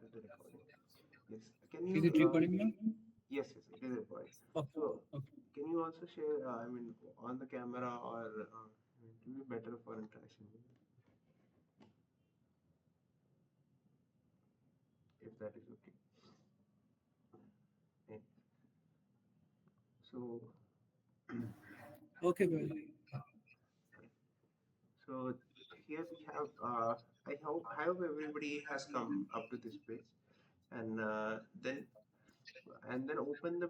started the recording. Yes. Can Is you? it recording now? Yes, yes, it is recording. Okay. So, Okay. can you also share? I mean, on the camera, or it will be better for interaction, if that is okay. And so, Okay, well. so here we have. I hope everybody has come up to this page, and then open the.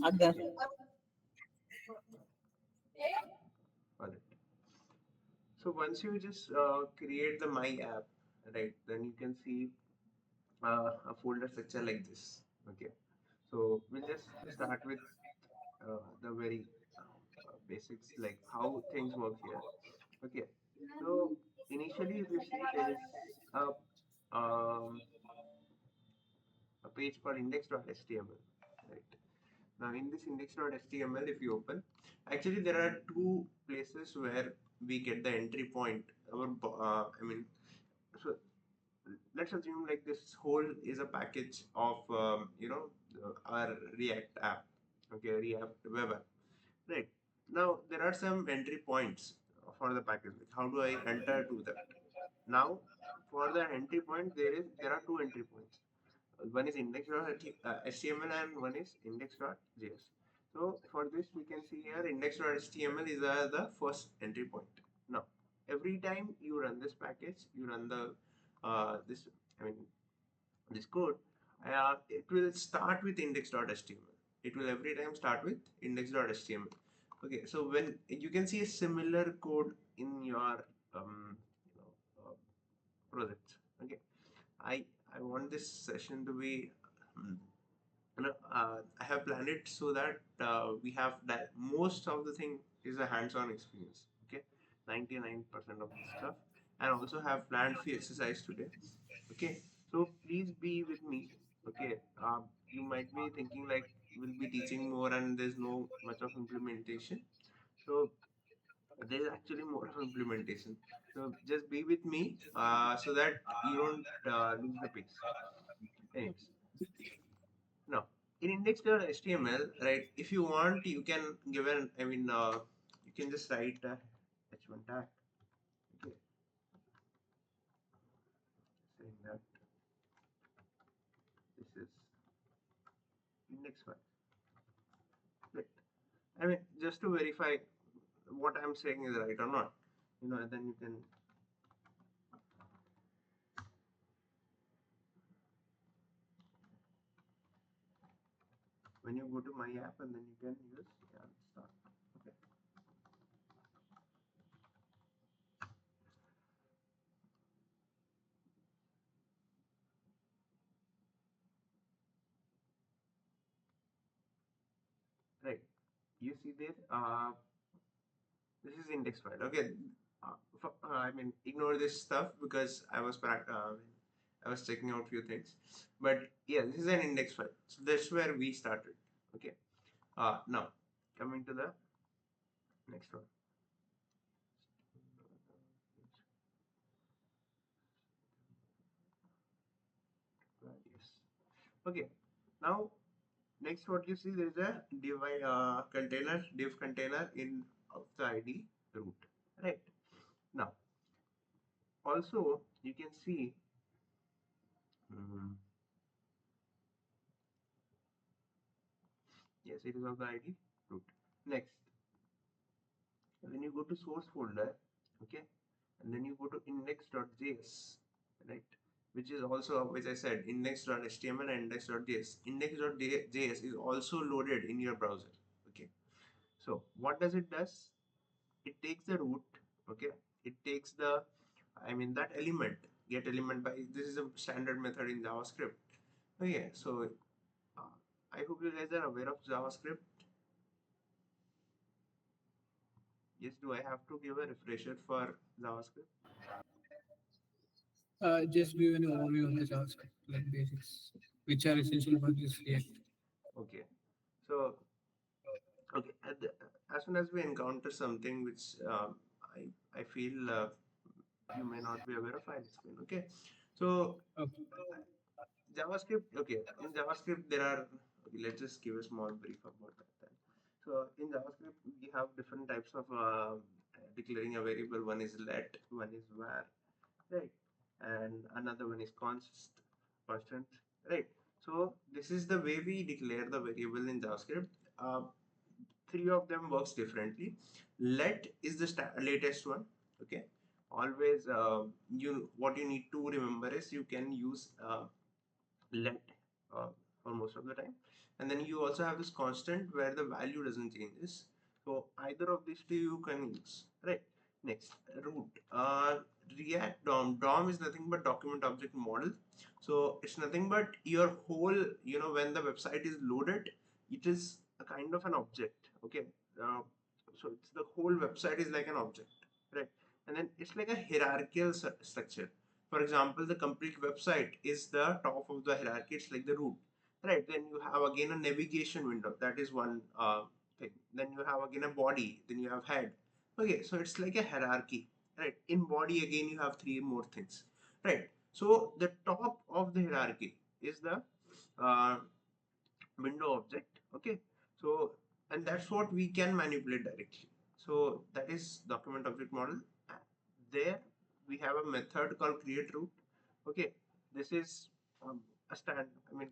Ada. Alright. So once you just create the My app, right, then you can see a folder structure like this. Okay. So we'll just start with the very basics, like how things work here. Okay. So initially, if you see, there is a um, a page called index.html, right? Now, in this index.html, if you open, actually there are two places where we get the entry point. So let's assume like this whole is a package of our React app, okay, React web app, right? Now there are some entry points for the package. Like, how do I enter to that? Now, for the entry point, there are two entry points. One is index.html and one is index.js. So for this, we can see here index.html is the first entry point. Now, every time you run this package, you run the this I mean this code, it will start with index.html. It will every time start with index.html. Okay, so when you can see a similar code in your you know, projects. Okay, I want this session to be um, I have planned it so that we have that most of the thing is a hands-on experience. Okay, 99% of the stuff, and also have planned few exercise today. Okay, so please be with me. Okay, you might be thinking like we'll be teaching more and there's no much of implementation. So there's actually more of implementation. So just be with me so that you don't lose the pace. Anyways, now in index.html, right? If you want, you can give an. You can just write h1 tag. Okay, saying that this is index file. Right. I mean, just to verify what I'm saying is right or not. And then you can. When you go to my app, and then you can use start. Okay. Right. You see there. This is index file. Okay. Ignore this stuff because I was checking out few things. But yeah, this is an index file. So that's where we started. Okay. Now coming to the next one. Yes. Okay. Now next, what you see, there is a div container in of the ID root. Right. Now also you can see. mm, yes, it is of the ID root. Next, when you go to source folder, okay, and then you go to index.js, right, which is also, which I said, index.html and index.js. Index.js is also loaded in your browser. Okay, so what does it does? It takes the root. Okay, it takes the, that element, get element by, this is a standard method in JavaScript. Okay, so uh, I hope you guys are aware of JavaScript. Yes, do I have to give a refresher for JavaScript? Just give an overview of the JavaScript, like basics, which are essential for this React. Okay. So Okay, as soon as we encounter something which I feel you may not be aware of, I'll explain. Okay, so Okay. JavaScript. Okay, in JavaScript there are. Okay, let's just give a small brief about that. Then. So in JavaScript we have different types of declaring a variable. One is let, one is var, right, and another one is constant, right. So this is the way we declare the variable in JavaScript. Uh, Three of them works differently. Let is the latest one. Okay, always you what you need to remember is you can use let uh, for most of the time, and then you also have this constant where the value doesn't changes. So either of these two you can use, right. Next, root. React DOM is nothing but document object model. So it's nothing but your whole, when the website is loaded, it is a kind of an object. Okay, uh, so it's the whole website is like an object, right. And then it's like a hierarchical structure. For example, the complete website is the top of the hierarchy. It's like the root, right? Then you have again a navigation window. That is one thing. Then you have again a body. Then you have head. Okay, so it's like a hierarchy, right? In body again you have three more things, right? So the top of the hierarchy is the uh, window object. Okay, so and that's what we can manipulate directly. So that is document object model. There we have a method called create root. Okay, this is a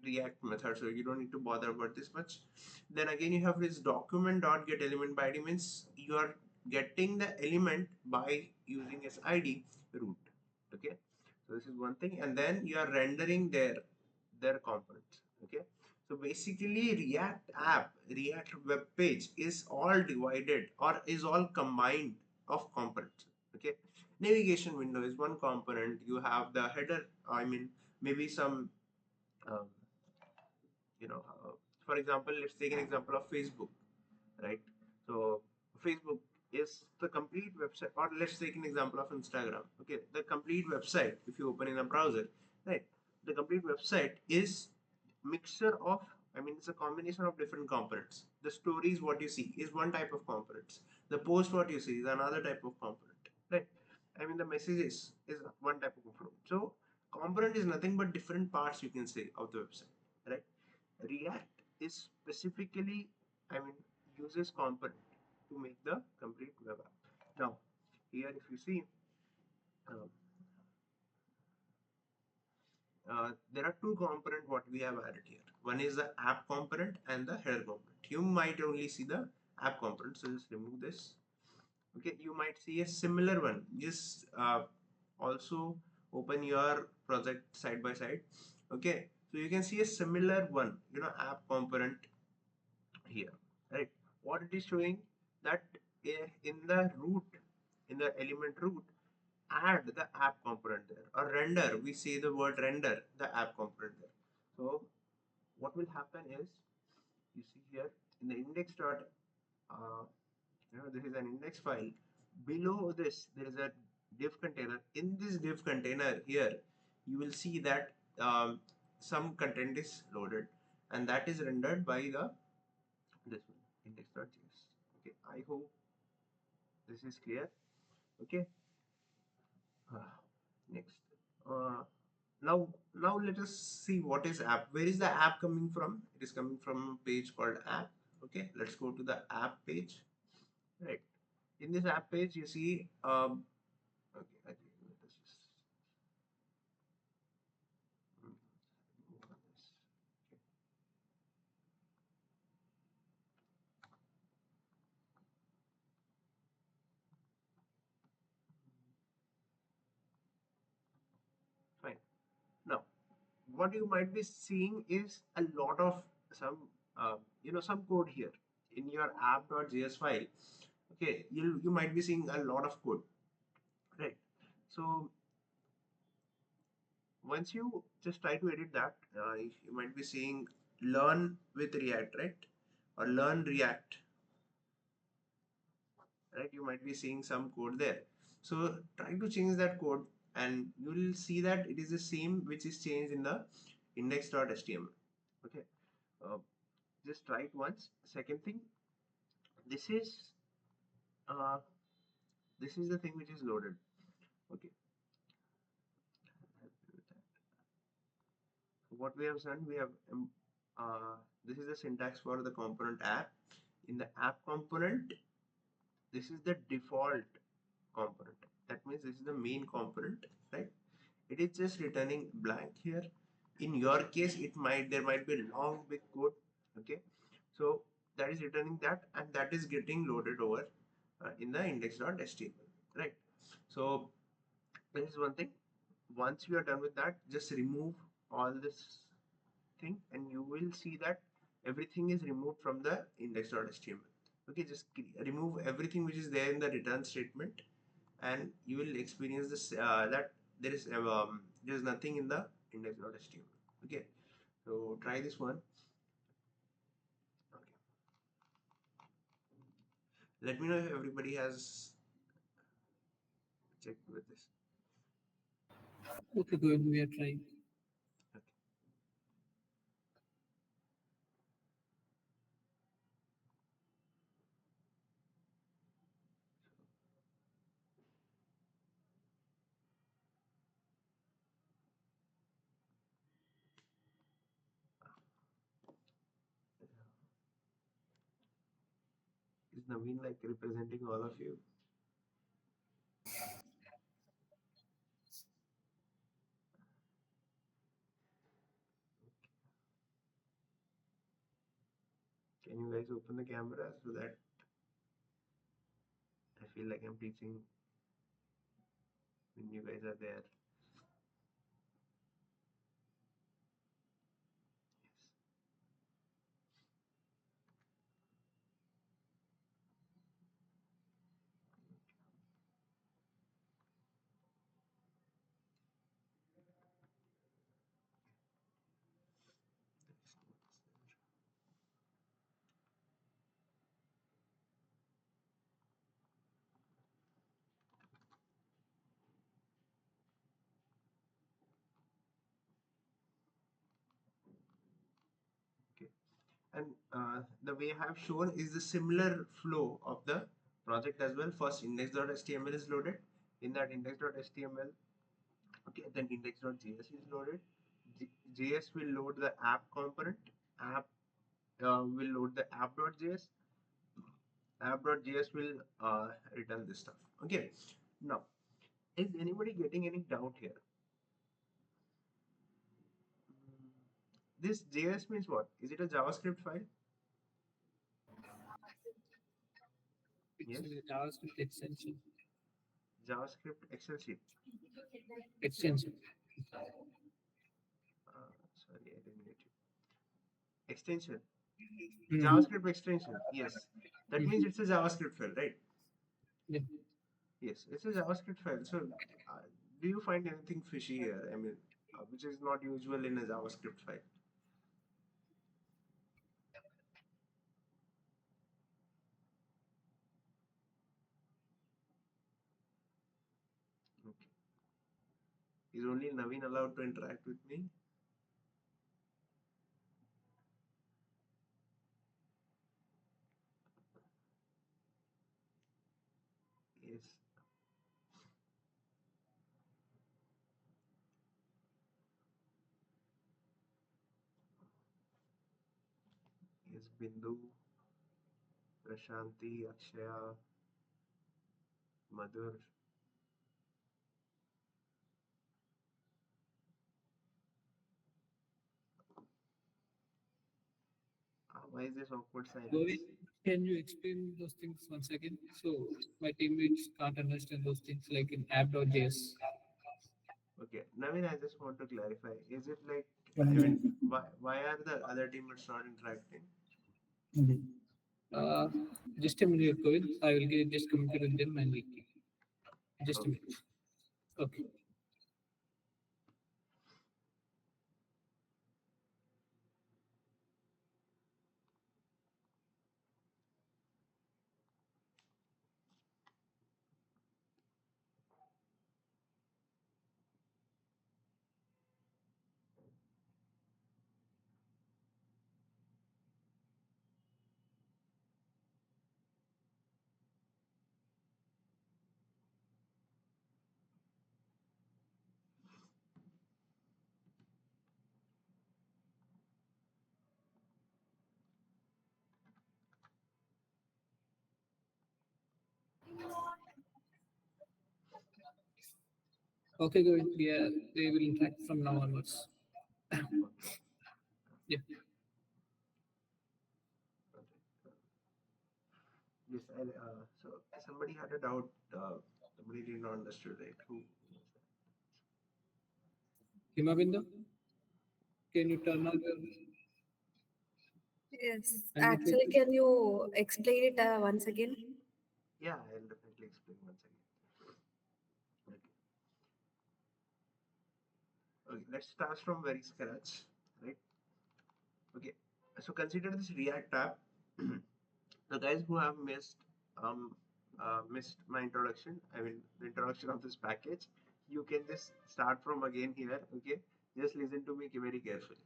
React method, so you don't need to bother about this much. Then again you have this document dot get element by id, means you are getting the element by using its id root. Okay, so this is one thing, and then you are rendering their components. Okay, so basically React web page is all divided or is all combined of components. Okay, navigation window is one component. You have the header, maybe some um, for example, let's take an example of Facebook, right? So Facebook is the complete website, or let's take an example of Instagram. Okay, the complete website, if you open in a browser, right, the complete website is mixture of, it's a combination of different components. The stories what you see is one type of components. The post what you see is another type of component, right? The messages is one type of component. So component is nothing but different parts, you can say, of the website, right? React is specifically, I mean, uses component to make the complete web app. Now, here if you see, um, there are two component what we have added here. One is the app component and the header component. You might only see the app component, so just remove this. Okay, you might see a similar one. Just also open your project side by side. Okay, so you can see a similar one, app component here, right. What it is showing that in the root, in the element root, add the app component there, or render, we see the word render the app component there. So what will happen is, you see here in the index dot, this is an index file. Below this there is a div container. In this div container here, you will see that some content is loaded, and that is rendered by the this one, index.js. Okay, I hope this is clear. Okay, next. Uh, now let us see what is app. Where is the app coming from? It is coming from a page called app. Okay, let's go to the app page. Right. In this app page, you see. Okay, I think let us just move on this. Okay, fine. Now, what you might be seeing is a lot of some some code here in your app.js file. Okay, you might be seeing a lot of code, right. So once you just try to edit that, you might be seeing learn with React, right, or learn React, right. You might be seeing some code there. So try to change that code, and you will see that it is the same which is changed in the index.html. Okay, uh, just try it once. Second thing, This is uh, this is the thing which is loaded. Okay, what we have done, we have this is the syntax for the component app. In the app component, this is the default component. That means this is the main component, right? It is just returning blank here. In your case, there might be long big code. Okay, so that is returning that, and that is getting loaded over in the index.html, right? So this is one thing. Once you are done with that, just remove all this thing, and you will see that everything is removed from the index.html. Okay, just remove everything which is there in the return statement, and you will experience this that there is nothing in the index.html. Okay, so try this one. Okay, let me know if everybody has checked with this. Okay, good. We are trying. Okay. Is Naveen like representing all of you? Can you guys open the camera so that I feel like I'm teaching when you guys are there? Okay. And the way I have shown is the similar flow of the project as well. First index.html is loaded. In that index.html, okay, then index.js is loaded. JS will load the app component. App will load the app.js. App.js will return this stuff. Okay. Now, is anybody getting any doubt here? This JS means what? Is it a JavaScript file? It's Yes. a JavaScript extension. JavaScript Excel sheet. Extension. Sorry, I didn't get you. Extension. Mhm. JavaScript extension. Yes. That means Mhm. it's a JavaScript file, right? Yeah. Yes, it's a JavaScript file. So, uh, do you find anything fishy here? I mean, which is not usual in a JavaScript file. Okay. Is only Naveen allowed to interact with me? Yes. Yes, Bindu, Prashanti, Akshaya, Madhur. Why is this awkward Govind, silence? can you explain those things once again? So my teammates can't understand those things like in app.js. Okay, Naveen, I just want to clarify. Is it like, I mean, Mhm. why are the other teammates not interacting? Uh, just a minute, Govind. I will get just communicate with them and just a Okay. minute. Okay. Okay, Govind. Yeah, they will interact from now onwards. Okay. Yeah. Okay. Yes, so somebody had a doubt. Somebody did not understood, right? Who was that? Himabindo, can you turn on your Yes, unmute actually, yourself? can you explain it once again? Yeah, I'll definitely explain once again. Okay. Okay, let's start from very scratch, right? Okay, so consider this React app. The guys who have missed my introduction, I mean the introduction of this package, you can just start from again here. Okay, just listen to me very carefully.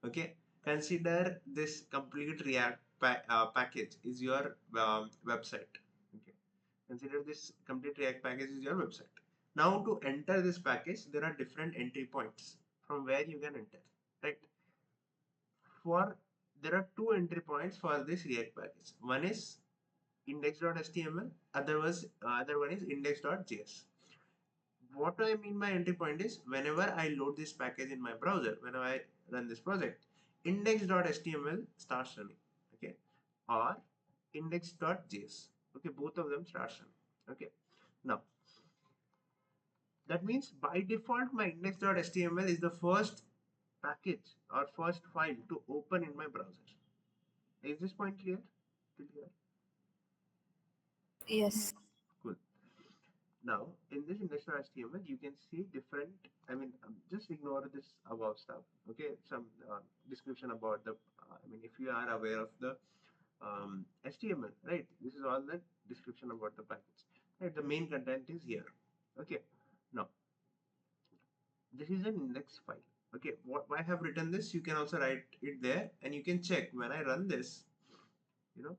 Okay, consider this complete React package is your website. Okay, consider this complete React package is your website. Now to enter this package, there are different entry points from where you can enter, right? For there are two entry points for this React package. One is index.html, other one is index.js. What I mean by entry point is whenever I load this package in my browser, whenever I run this project, index.html starts running, okay, or index.js, okay, both of them starts running, okay. Now that means by default my index.html is the first package or first file to open in my browser. Is this point clear? Clear? Yes. Cool. Now, in this index.html, you can see different, I mean, just ignore this above stuff, okay? Some description about the, I mean, if you are aware of the HTML, right? This is all the description about the package, right? The main content is here, okay? Now, this is an index file, okay? Why I have written this? You can also write it there and you can check when I run this, you know,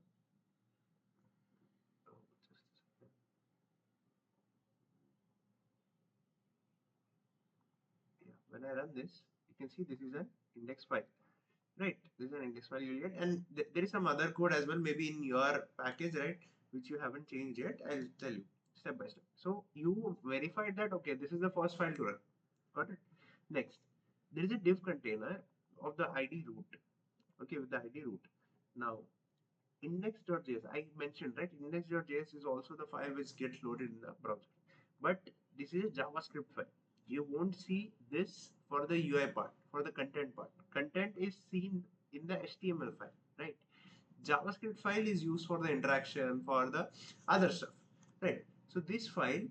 oh, just a second. Yeah, when I run this, you can see this is an index file. Right, this is an index file you'll get, and there is some other code as well, maybe in your package, right, which you haven't changed yet. I'll tell you step by step. So you verified that, okay, this is the first file to run. Got it? Next, there is a div container of the ID root. Okay, with the ID root. Now, index.js, I mentioned, right, index.js is also the file which gets loaded in the browser. But this is a JavaScript file. You won't see this for the UI part, for the content part. Content is seen in the HTML file, right? JavaScript file is used for the interaction, for the other stuff, right? So this file,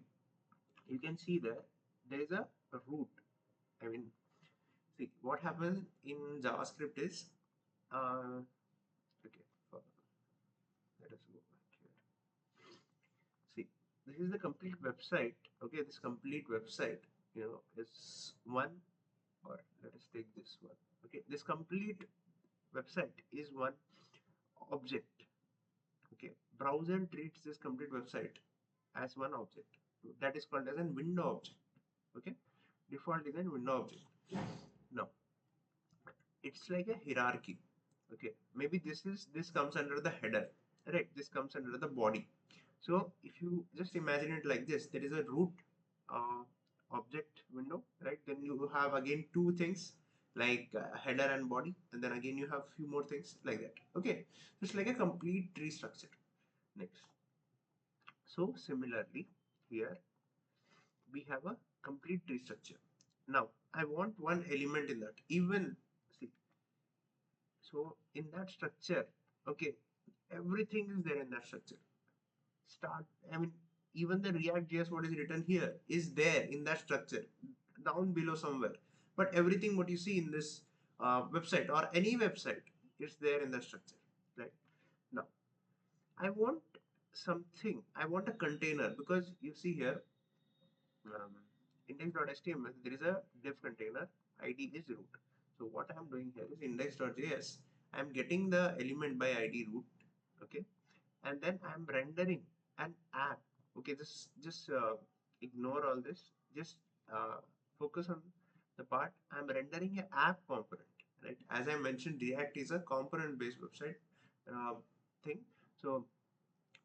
you can see there is a root. I mean, see what happens in JavaScript is, okay, let us go back here. See, this is the complete website. Okay, this complete website, you know, is one, or let us take this one. Okay, this complete website is one object. Okay, browser treats this complete website as one object. That is called as a window object. Okay, default is a window object. Now, it's like a hierarchy. Okay, maybe this comes under the header, right? This comes under the body. So if you just imagine it like this, there is a root uh, object window, right? Then you have again two things like header and body, and then again you have few more things like that. Okay, so it's like a complete tree structure. Next, so similarly here we have a complete tree structure. Now I want one element in that. Even see, so in that structure, okay, everything is there in that structure. Start, I mean, even the React.js what is written here is there in that structure down below somewhere. But everything what you see in this website or any website is there in the structure, right? Now, I want something, I want a container because you see here um, index.html, there is a div container, id is root. So what I'm doing here is index.js, I'm getting the element by id root, okay, and then I'm rendering an app. Okay, just ignore all this, just focus on the part I'm rendering an app component, right? As I mentioned, React is a component based website thing. So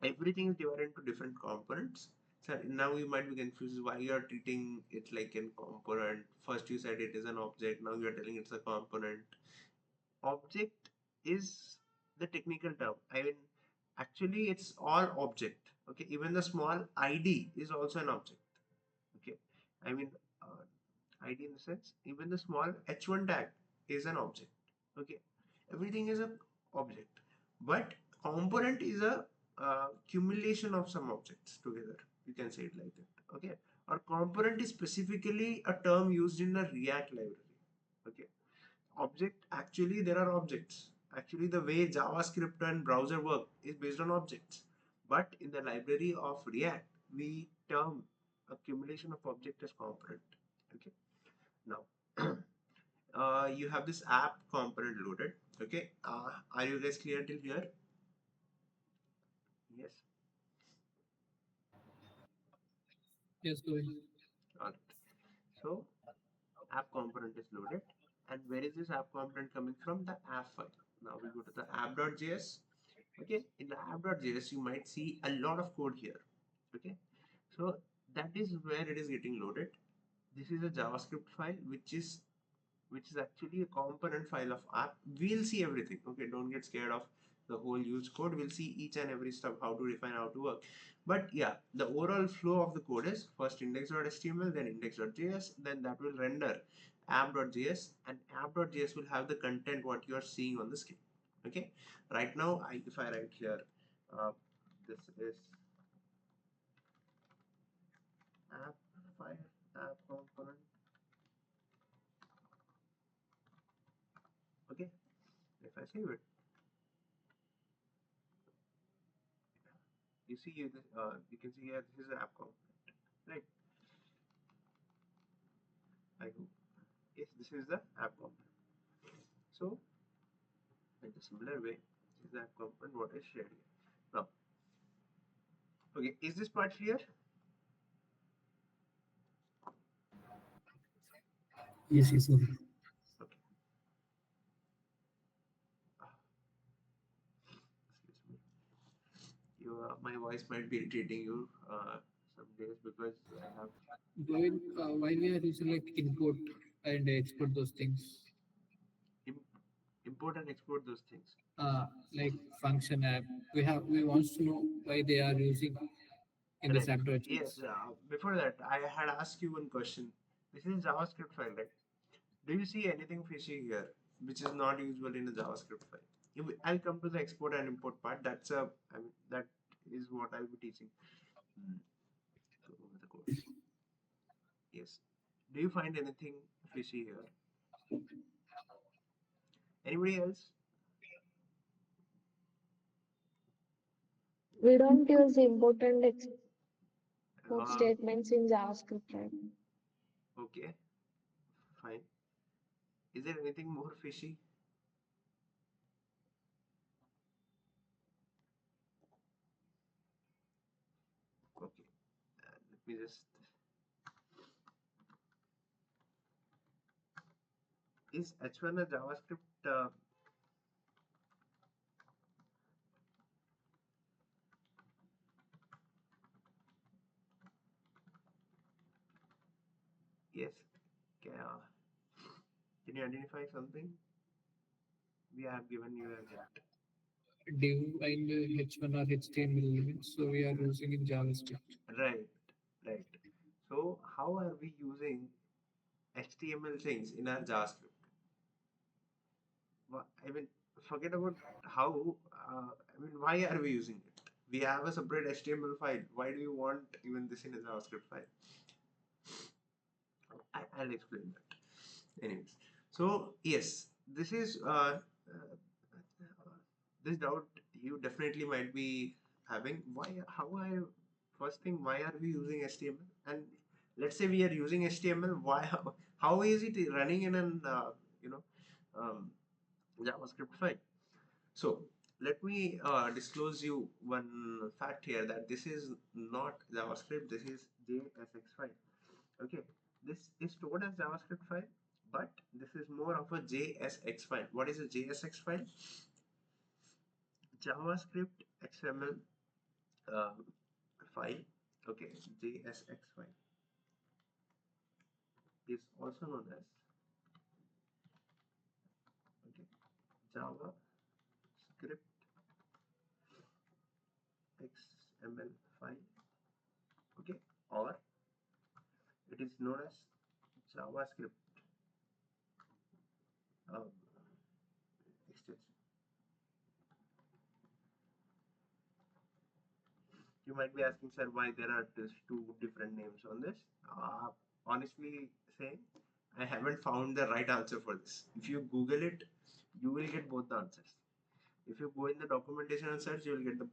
everything is divided into different components. So now you might be confused why you are treating it like a component. First you said it is an object, now you are telling it's a component. Object is the technical term. I mean, actually it's all object. Okay, even the small ID is also an object. Okay, I mean, ID in the sense, even the small h1 tag is an object. Okay, everything is a object, but component is a accumulation of some objects together. You can say it like that. Okay, or component is specifically a term used in the React library. Okay, object, actually there are objects. Actually the way JavaScript and browser work is based on objects, but in the library of React we term accumulation of object as component. Okay, now you have this app component loaded. Okay, are you guys clear till here? Yes. Yes, go ahead. All right, so app component is loaded, and where is this app component coming from? The app file. Now we go to the app.js. Okay, in the app.js you might see a lot of code here. Okay, so that is where it is getting loaded. This is a JavaScript file which is actually a component file of app. We'll see everything. Okay, don't get scared of the whole use code. We'll see each and every stuff, how to define, how to work. But yeah, the overall flow of the code is first index.html, then index.js, then that will render app.js, and app.js will have the content what you are seeing on the screen. Okay, right now if I write here, this is app file, app component. Okay, if I save it, you see you can see here this is an app component, right? I hope, yes, this is the app component. So in a similar way, this is the app component what is shared here. Now, okay, is this part clear? Yes, yes, okay. Okay. Ah, excuse me. My voice might be irritating you some days because I have Why we are using like import and export those things? im import and export those things. Uh, like function app. We want to know why they are using in this Right. app.js. Yes. Before that, I had asked you one question. This is JavaScript file, right? Do you see anything fishy here, which is not usual in a JavaScript file? I'll come to the export and import part. I mean, that is what I'll be teaching. Hmm. So over the course. Yes. Do you find anything fishy here? Anybody else? We don't use import and export Uh, statements in JavaScript, right? okay, fine. Is there anything more fishy? Okay, let me just. Is H1 a JavaScript? Yes. Can you identify something? We have given you a hint. Div and H1 or HTML elements. So we are using in JavaScript. Right, right. So how are we using HTML things in our JavaScript? I mean, forget about how. I mean, why are we using it? We have a separate HTML file. Why do you want even this in a JavaScript file? I'll explain that. Anyways, so yes, this is this doubt you definitely might be having. Why? How I first thing? Why are we using HTML? And let's say we are using HTML. Why? How is it running in an you know um, JavaScript file? So let me disclose you one fact here that this is not JavaScript. This is JSX file. Okay, this is stored as JavaScript file, but this is more of a JSX file. What is a JSX file? JavaScript XML file, Okay, JSX file is also known as okay Java script XML file, okay, or it is known as JavaScript um, extension. You might be asking, sir, why there are just two different names on this. Honestly saying, I haven't found the right answer for this. If you Google it, you will get both the answers. If you go in the documentation and search, you will get the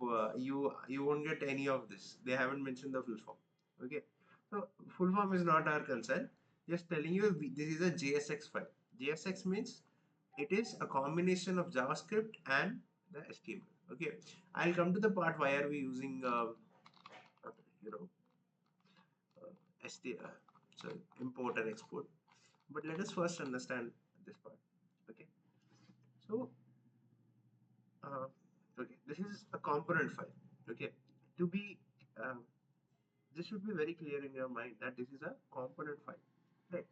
you won't get any of this. They haven't mentioned the full form. Okay, so full form is not our concern. Just telling you this is a JSX file. JSX means it is a combination of JavaScript and the HTML. Okay, I'll come to the part why are we using you know so import and export. But let us first understand this part. Okay, so uh, okay, this is a component file. Okay, to be uh, this should be very clear in your mind that this is a component file, right?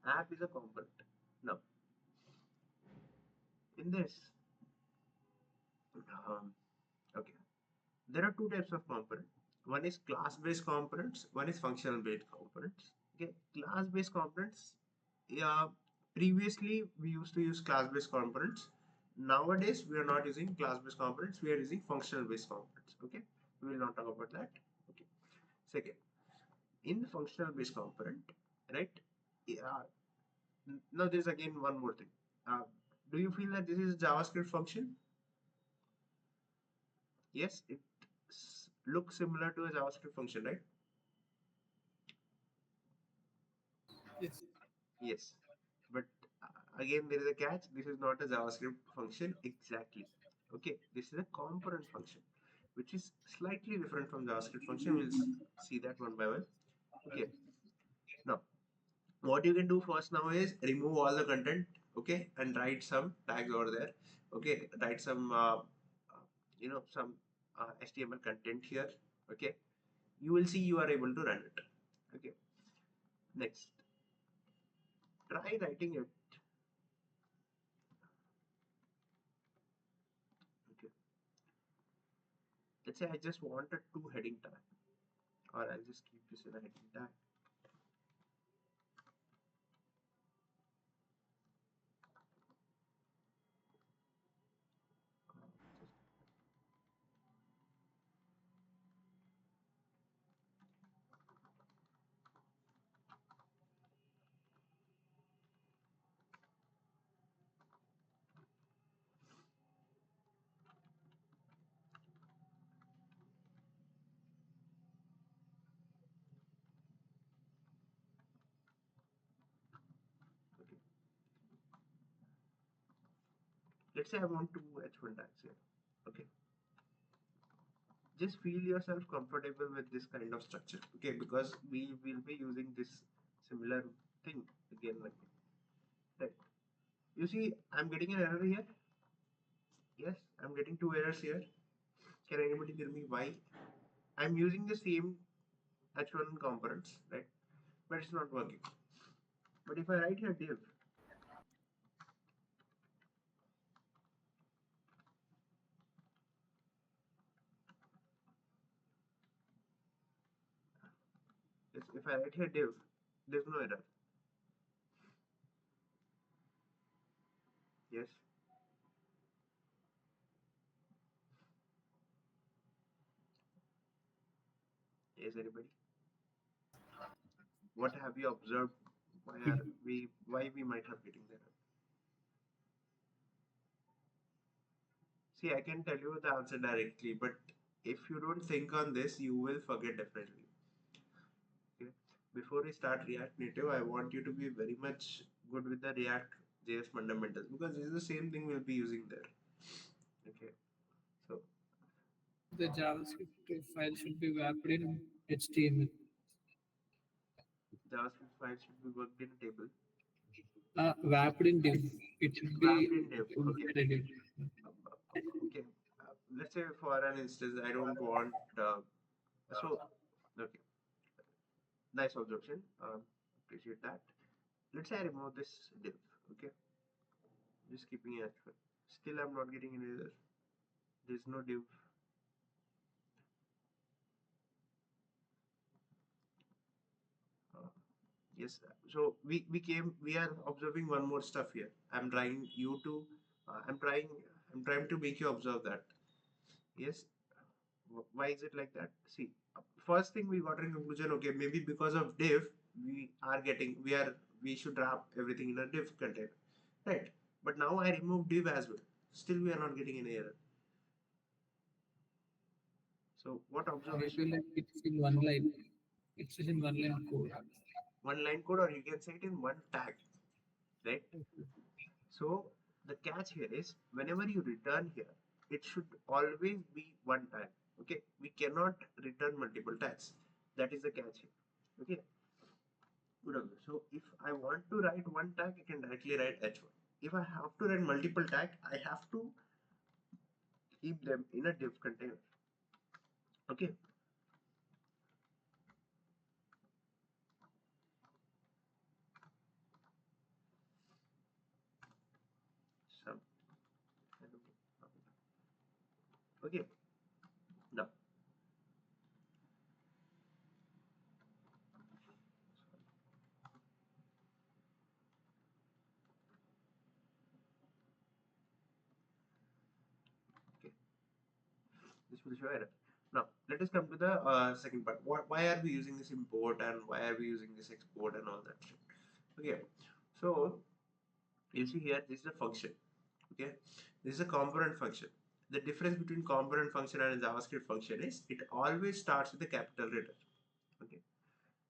App is a component. Now, in this, um, okay, there are two types of component. One is class-based components. One is functional-based components. Okay, class-based components. Yeah, previously we used to use class-based components. Nowadays we are not using class-based components. We are using functional-based components. Okay, we will not talk about that. Okay. Second, in functional-based component, right? Yeah. Now there's again one more thing. Uh, do you feel that this is a JavaScript function? Yes, it looks similar to a JavaScript function, right? Yes. Yes, but again there is a catch. This is not a JavaScript function exactly. Okay, this is a component function, which is slightly different from JavaScript function. We'll see that one by one. Okay, now what you can do first now is remove all the content. Okay, and write some tags over there. Okay, write some some HTML content here. Okay, you will see you are able to run it. Okay, next try writing it. Okay, let's say I just wanted two heading tag, or I'll just keep this in a heading tag. Okay, let's say I want two h1 tags here. Okay, just feel yourself comfortable with this kind of structure. Okay, because we will be using this similar thing again and again. Right? You see, I'm getting an error here. Yes, I'm getting two errors here. Can anybody tell me why? I'm using the same h1 components, right? But it's not working. But if I write here div, yes, if I write here div, there's no error. Yes, yes, anybody? What have you observed? Why we might have getting there? See, I can tell you the answer directly, but if you don't think on this, you will forget definitely. Okay. Before we start React Native, I want you to be very much good with the React JS fundamentals because this is the same thing we'll be using there. Okay. So The JavaScript file should be wrapped in HTML. JavaScript file should be worked in a table. Wrapped in div. It should Wrapped be in div. Okay. embedded. Okay. Let's say for an instance, I don't want so okay. Nice observation. Appreciate that. Let's say I remove this div. Okay, just keeping it. Still, I'm not getting any error. There's no div. Uh, yes. So we are observing one more stuff here. I'm trying you to. I'm trying to make you observe that. Yes. Why is it like that? See, first thing we got in conclusion. Okay, maybe because of div, we should wrap everything in a div container, right? But now I remove div as well. Still, we are not getting any error. So what I feel observation? like it's in one line. It's in one line code. One line code, or you can say it in one tag, right? Okay. So the catch here is whenever you return here, it should always be one tag. Okay, we cannot return multiple tags. That is the catch here. Okay, good. So if I want to write one tag, I can directly write h1. If I have to write multiple tag, I have to keep them in a div container. Okay. Some okay. Now okay, this will show error. Now let us come to the second part. Why are we using this import and why are we using this export and all that shit? Okay, so you see here, this is a function. Okay, this is a component function. The difference between component function and a JavaScript function is it always starts with a capital letter. Okay,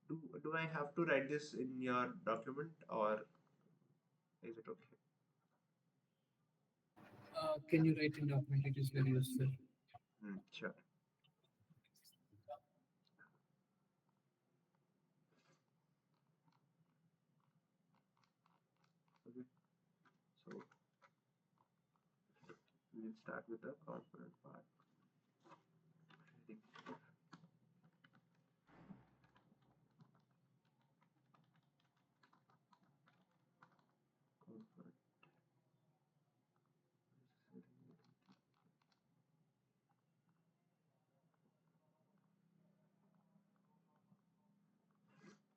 do I have to write this in your document or is it okay? Can you write in document? It is very useful. Sure. Okay, so we'll start with the component part. Component.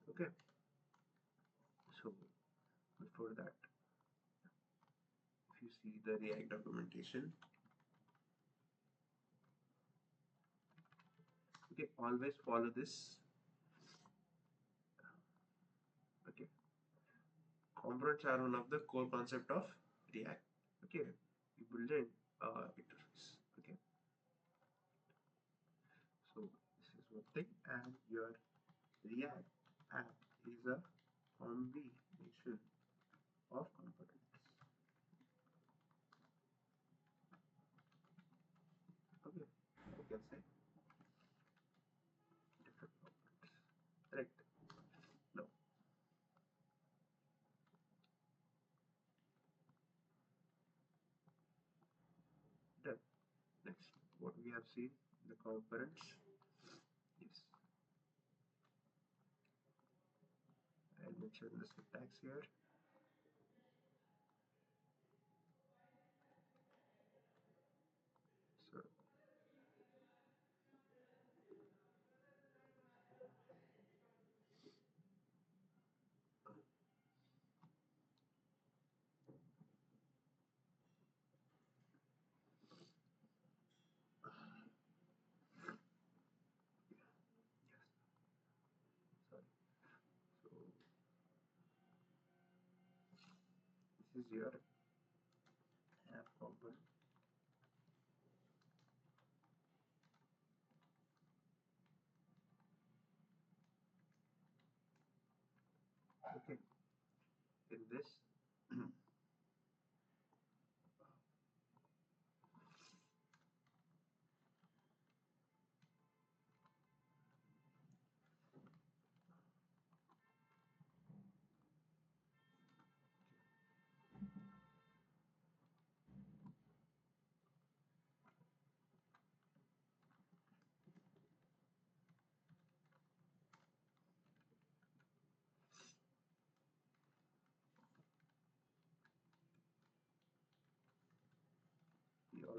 Okay, so before that, if you see the React documentation, okay, always follow this. Okay, components are one of the core concept of React. Okay, you build an interface. Okay, so this is one thing, and your React app is a combination of components. Okay, you can say different components. Right. Now, done. Next, what we have seen, the components. Yes, I'll mention the syntax here. So, sorry. So, this is your app component. Okay, in this.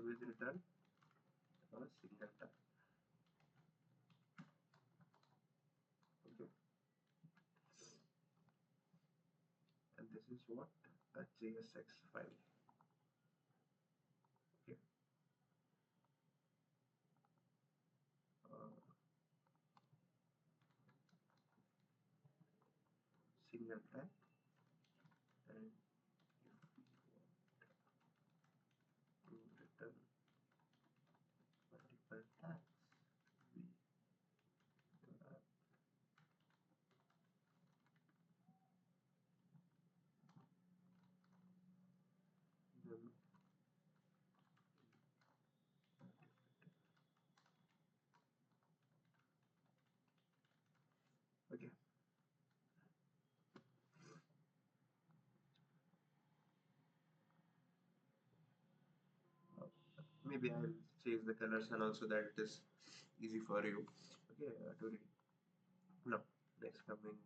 always return a single tag. Okay, and this is what a JSX file. Okay, single tag, and if we want to return multiple tags, we grab them. Okay, maybe I'll change the colors and also that it is easy for you. Okay, to read. Now, next coming,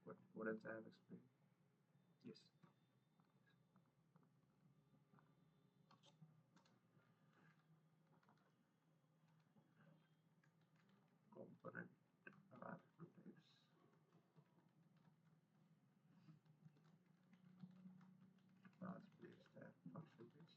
what else I have explained? Yes. Component are two types. Class based and function based.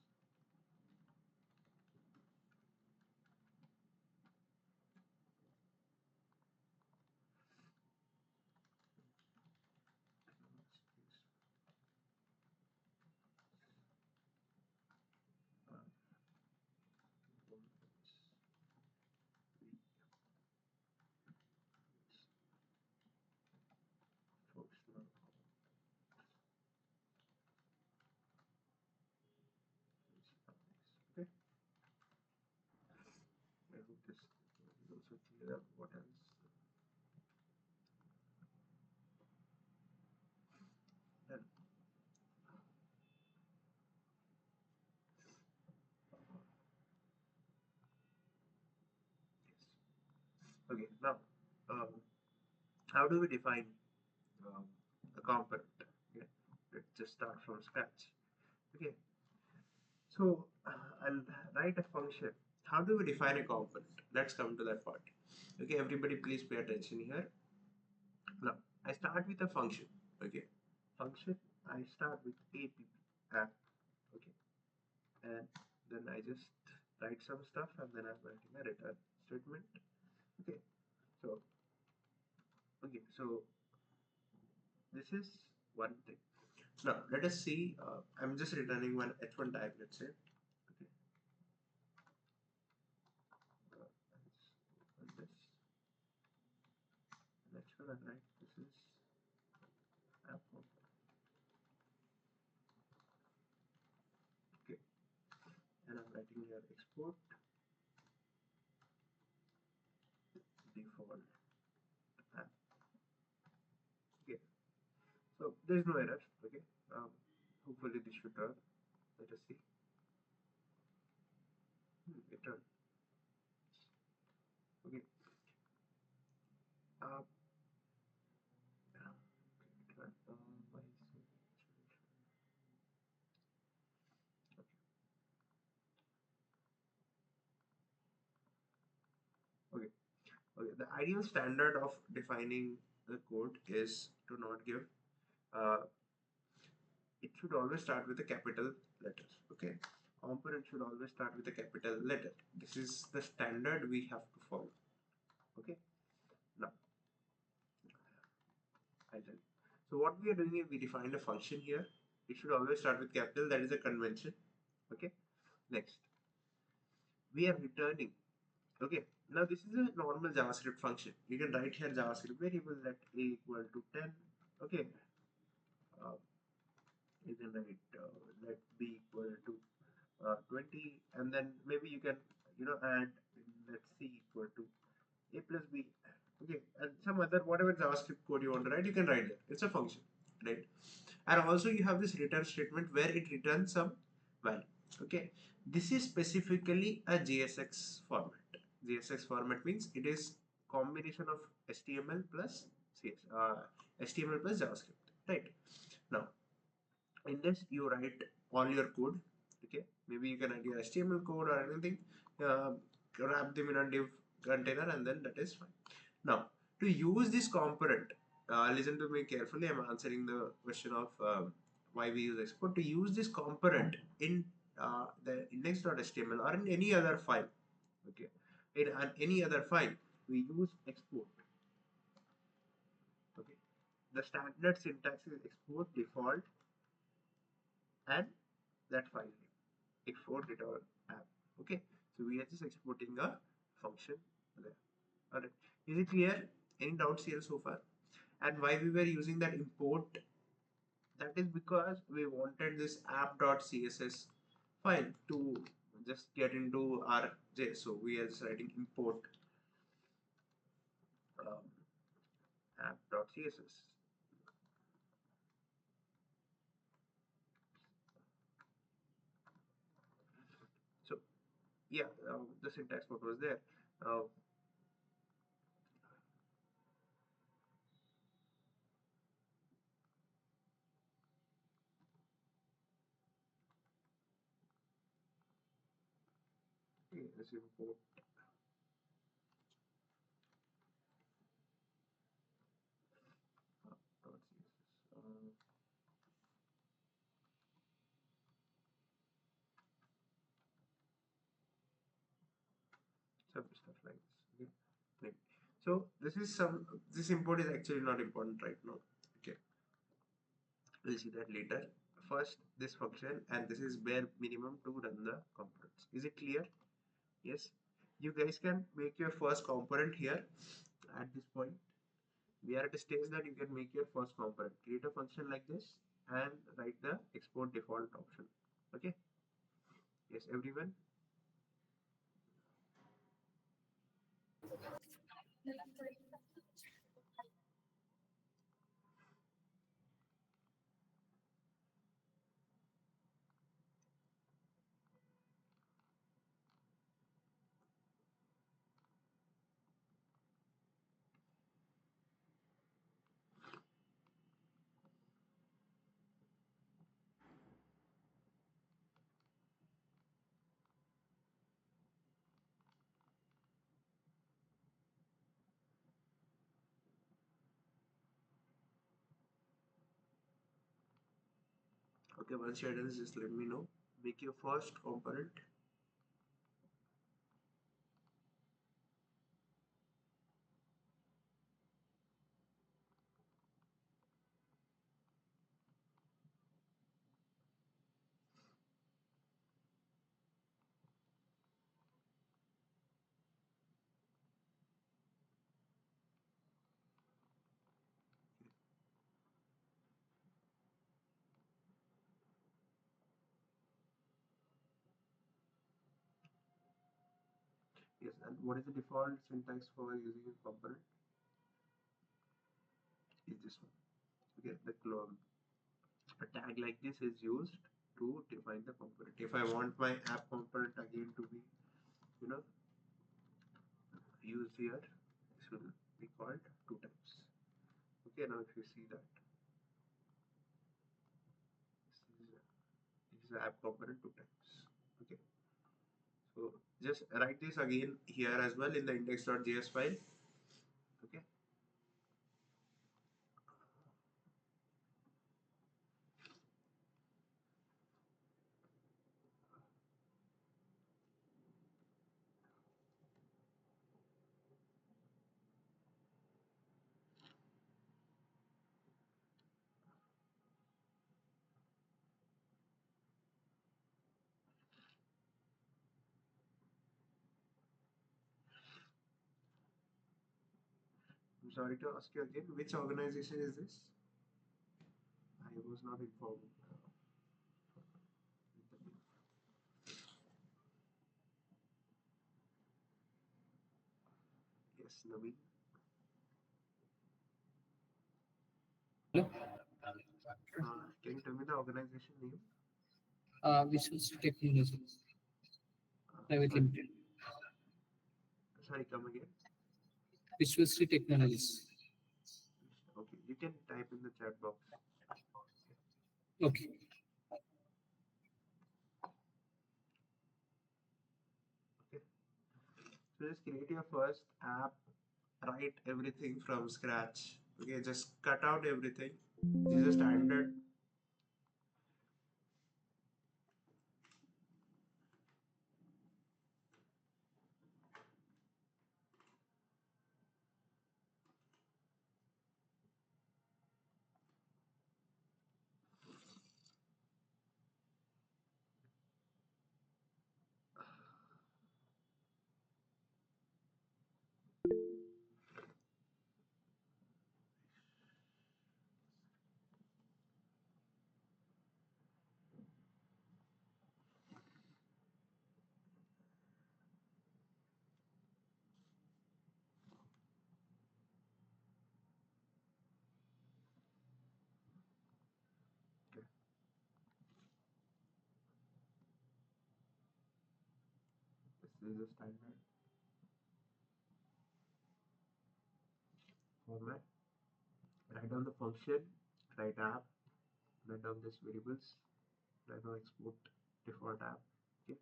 Class based components we use functional components. Okay, I hope this is also clear. What else? Then yes. Okay, now um, how do we define um, a component? Okay, let's just start from scratch. Okay, so I'll write a function. How do we define a component? Let's come to that part. Okay, everybody please pay attention here. Now I start with a function. Okay, function, I start with app. Okay, and then I just write some stuff and then I'm writing a return statement. Okay, so so this is one thing. Now let us see. I'm just returning one h1 tag. Let's say. Okay, let's open this. Let's run right. This is app. Okay, and I'm writing here export default app. Okay, so there's no error. Okay, hopefully this should run. Let us see. It run. Okay. Uh, yeah, it run. Why is so okay. Okay. The ideal standard of defining the code is to not give. Uh, it should always start with a capital letter. Okay. Component should always start with a capital letter. This is the standard we have to follow. Okay. Now, I'll tell you. So what we are doing is we defined a function here. It should always start with capital. That is a convention. Okay. Next, we are returning. Okay. Now this is a normal JavaScript function. You can write here JavaScript variable let a equal to 10. Okay. Uh, you can write let b equal to 20, and then maybe you can add let c equal to a plus b. Okay, and some other whatever JavaScript code you want to write, you can write there. It's a function, right? And also you have this return statement where it returns some value. Okay, this is specifically a JSX format. JSX format means it is combination of HTML plus HTML plus JavaScript, right? Now in this you write all your code. Okay, maybe you can add your HTML code or anything, uh, wrap them in a div container, and then that is fine. Now, to use this component, listen to me carefully. I'm answering the question of why we use export. To use this component in the index.html or in any other file, okay, in any other file, we use export. Okay, the standard syntax is export default and that file name, export return app. Okay, so we are just exporting a function there. All right, is it clear? Any doubts here so far? And why we were using that import, that is because we wanted this app.css file to just get into our JS. So we are just writing import um, app.css. So yeah, the syntax what was there. Uh, okay, let's import app.css. Some stuff like this. Okay. Maybe. So this import is actually not important right now. Okay, we'll see that later. First, this function, and this is bare minimum to run the components. Is it clear? Yes. You guys can make your first component here. At this point, we are at a stage that you can make your first component. Create a function like this and write the export default option. Okay. Yes, everyone. Okay, once you're done, just let me know. Make your first component. Yes, and what is the default syntax for using a component? Is this one. Okay, the clone. A tag like this is used to define the component. If I want my app component again to be, you know, used here, this will be called two times. Okay, now if you see that, this is the app component two times. Okay, so just write this again here as well in the index.js file. Okay, I'm sorry to ask you again, which organization is this? I was not informed. Yes, Naveen. Hello? Can you tell me the organization name? Visuals Technology Private Sorry, Limited. sorry, come again. Visuals Technologies. Okay, you can type in the chat box. Okay. So just create your first app, write everything from scratch. Okay, just cut out everything. This is a standard. Okay. This is a standard format. Write down the function, write app, write down this variables, write down export default app. Okay.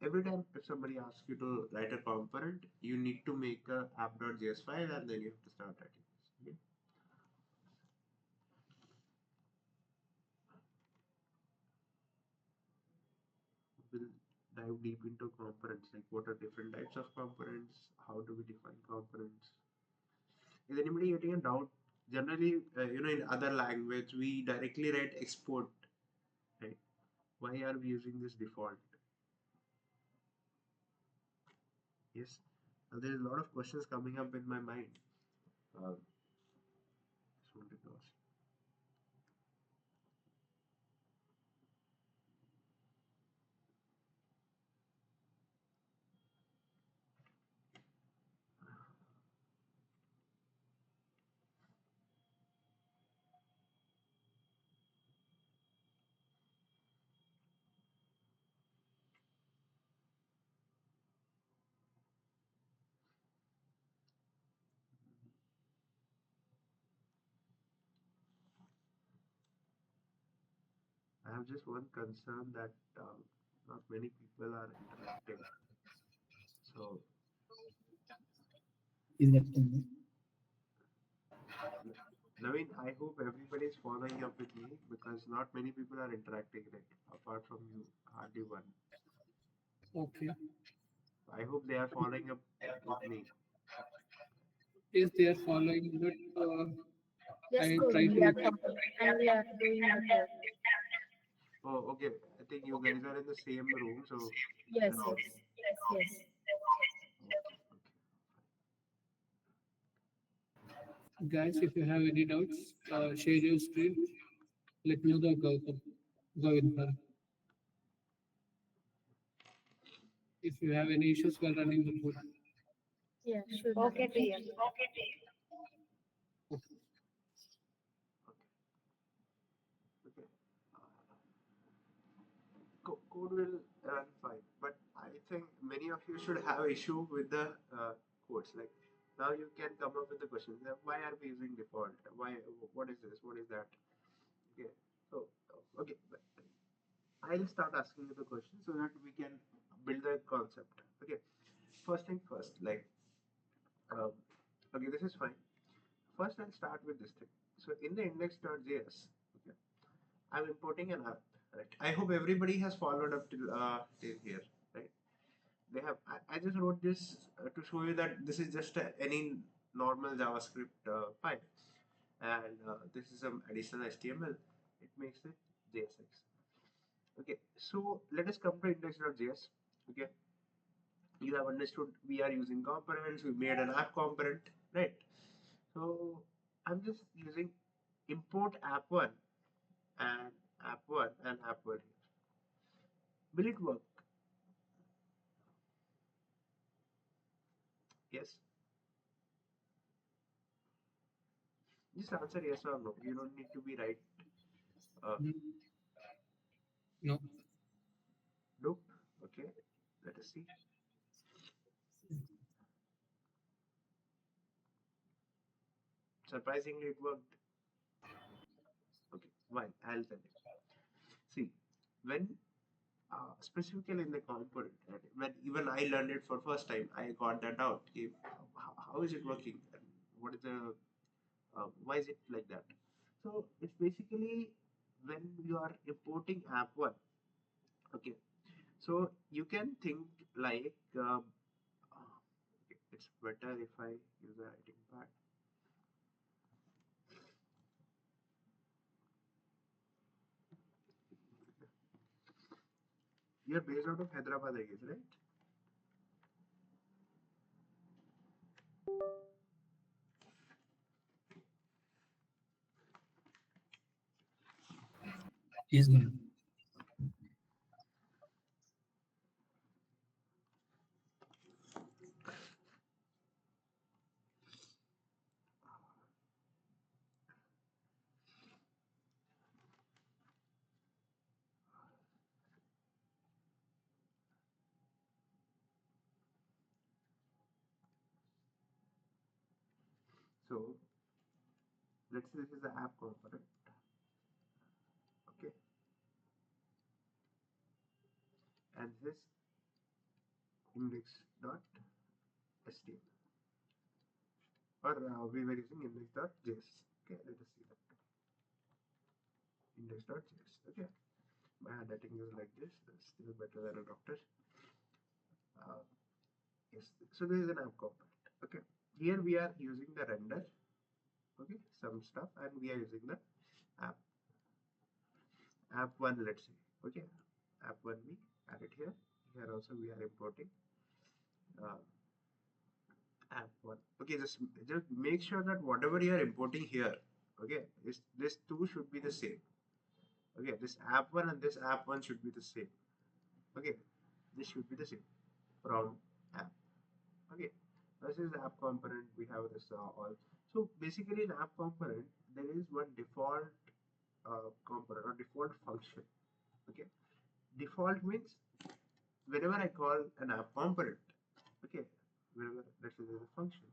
Every time if somebody asks you to write a component, you need to make a app.js file and then you have to start writing this. Okay. We'll dive deep into components, like what are different types of components, how do we define components. Is anybody getting a doubt? Generally, in other language, we directly write export, right? Why are we using this default? Yes, there's a lot of questions coming up in my mind. Just wanted to ask. I have just one concern that not many people are interacting. So, Is that Naveen, I hope everybody is following up with me because not many people are interacting, right? Apart from you, hardly one. okay? I hope they are following up with me. Yes, they are following, but Yes, I coach, try we are to. talking and we are doing the code. Oh, okay. I think you guys are in the same room, so Yes, uh, yes, yes. okay, okay. Guys, if you have any doubts, share your screen. Let me know the Govind. If you have any issues while running the code. Yeah, sure. Okay, TM. Okay. Okay. Code will run fine, but I think many of you should have issue with the codes. Like now you can come up with the question: why are we using default? Why? What is this? What is that? Okay. So okay, I'll start asking you the question so that we can build the concept. Okay. First thing first, like um, okay, this is fine. First, I'll start with this thing. So in the index.js, okay, I'm importing an app. Right. I hope everybody has followed up till here. Right. They have. I just wrote this to show you that this is just any normal JavaScript file, and this is some additional HTML. It makes it JSX. Okay. So let us come to index.js. Okay. You have understood we are using components. We made an app component, right? So I'm just using import app1 and app1 and app1 here. Will it work? Yes. Just answer yes or no. You don't need to be right. Mm, no. Nope. Okay. Let us see. Surprisingly, it worked. Okay. Why? I'll tell you. See, when specifically in the component, right, when even I learned it for first time. I got that out. If, how is it working? And what is the why is it like that? So it's basically when you are importing app one. Okay, so you can think like okay, it's better if I use the writing part. You're based out of Hyderabad, I guess, right? Yes, Gaurav. So let's say this is the app component. Okay, and this index.html, or we were using index.js. Okay, let us see that index.js. Okay, my handwriting is like this. That's still better than a doctor. Uh, yes. So this is an app component. Okay, here we are using the render. Okay, some stuff, and we are using the app app one. Let's say. Okay, app one we add it here. Here also we are importing uh, app one. Okay, just make sure that whatever you are importing here, okay, this two should be the same. Okay, this app one and this app one should be the same. Okay, this should be the same from app. Okay, this is app component. We have this all. So basically, in app component, there is one default component or default function. Okay, default means whenever I call an app component, okay, whenever let's say there's a function,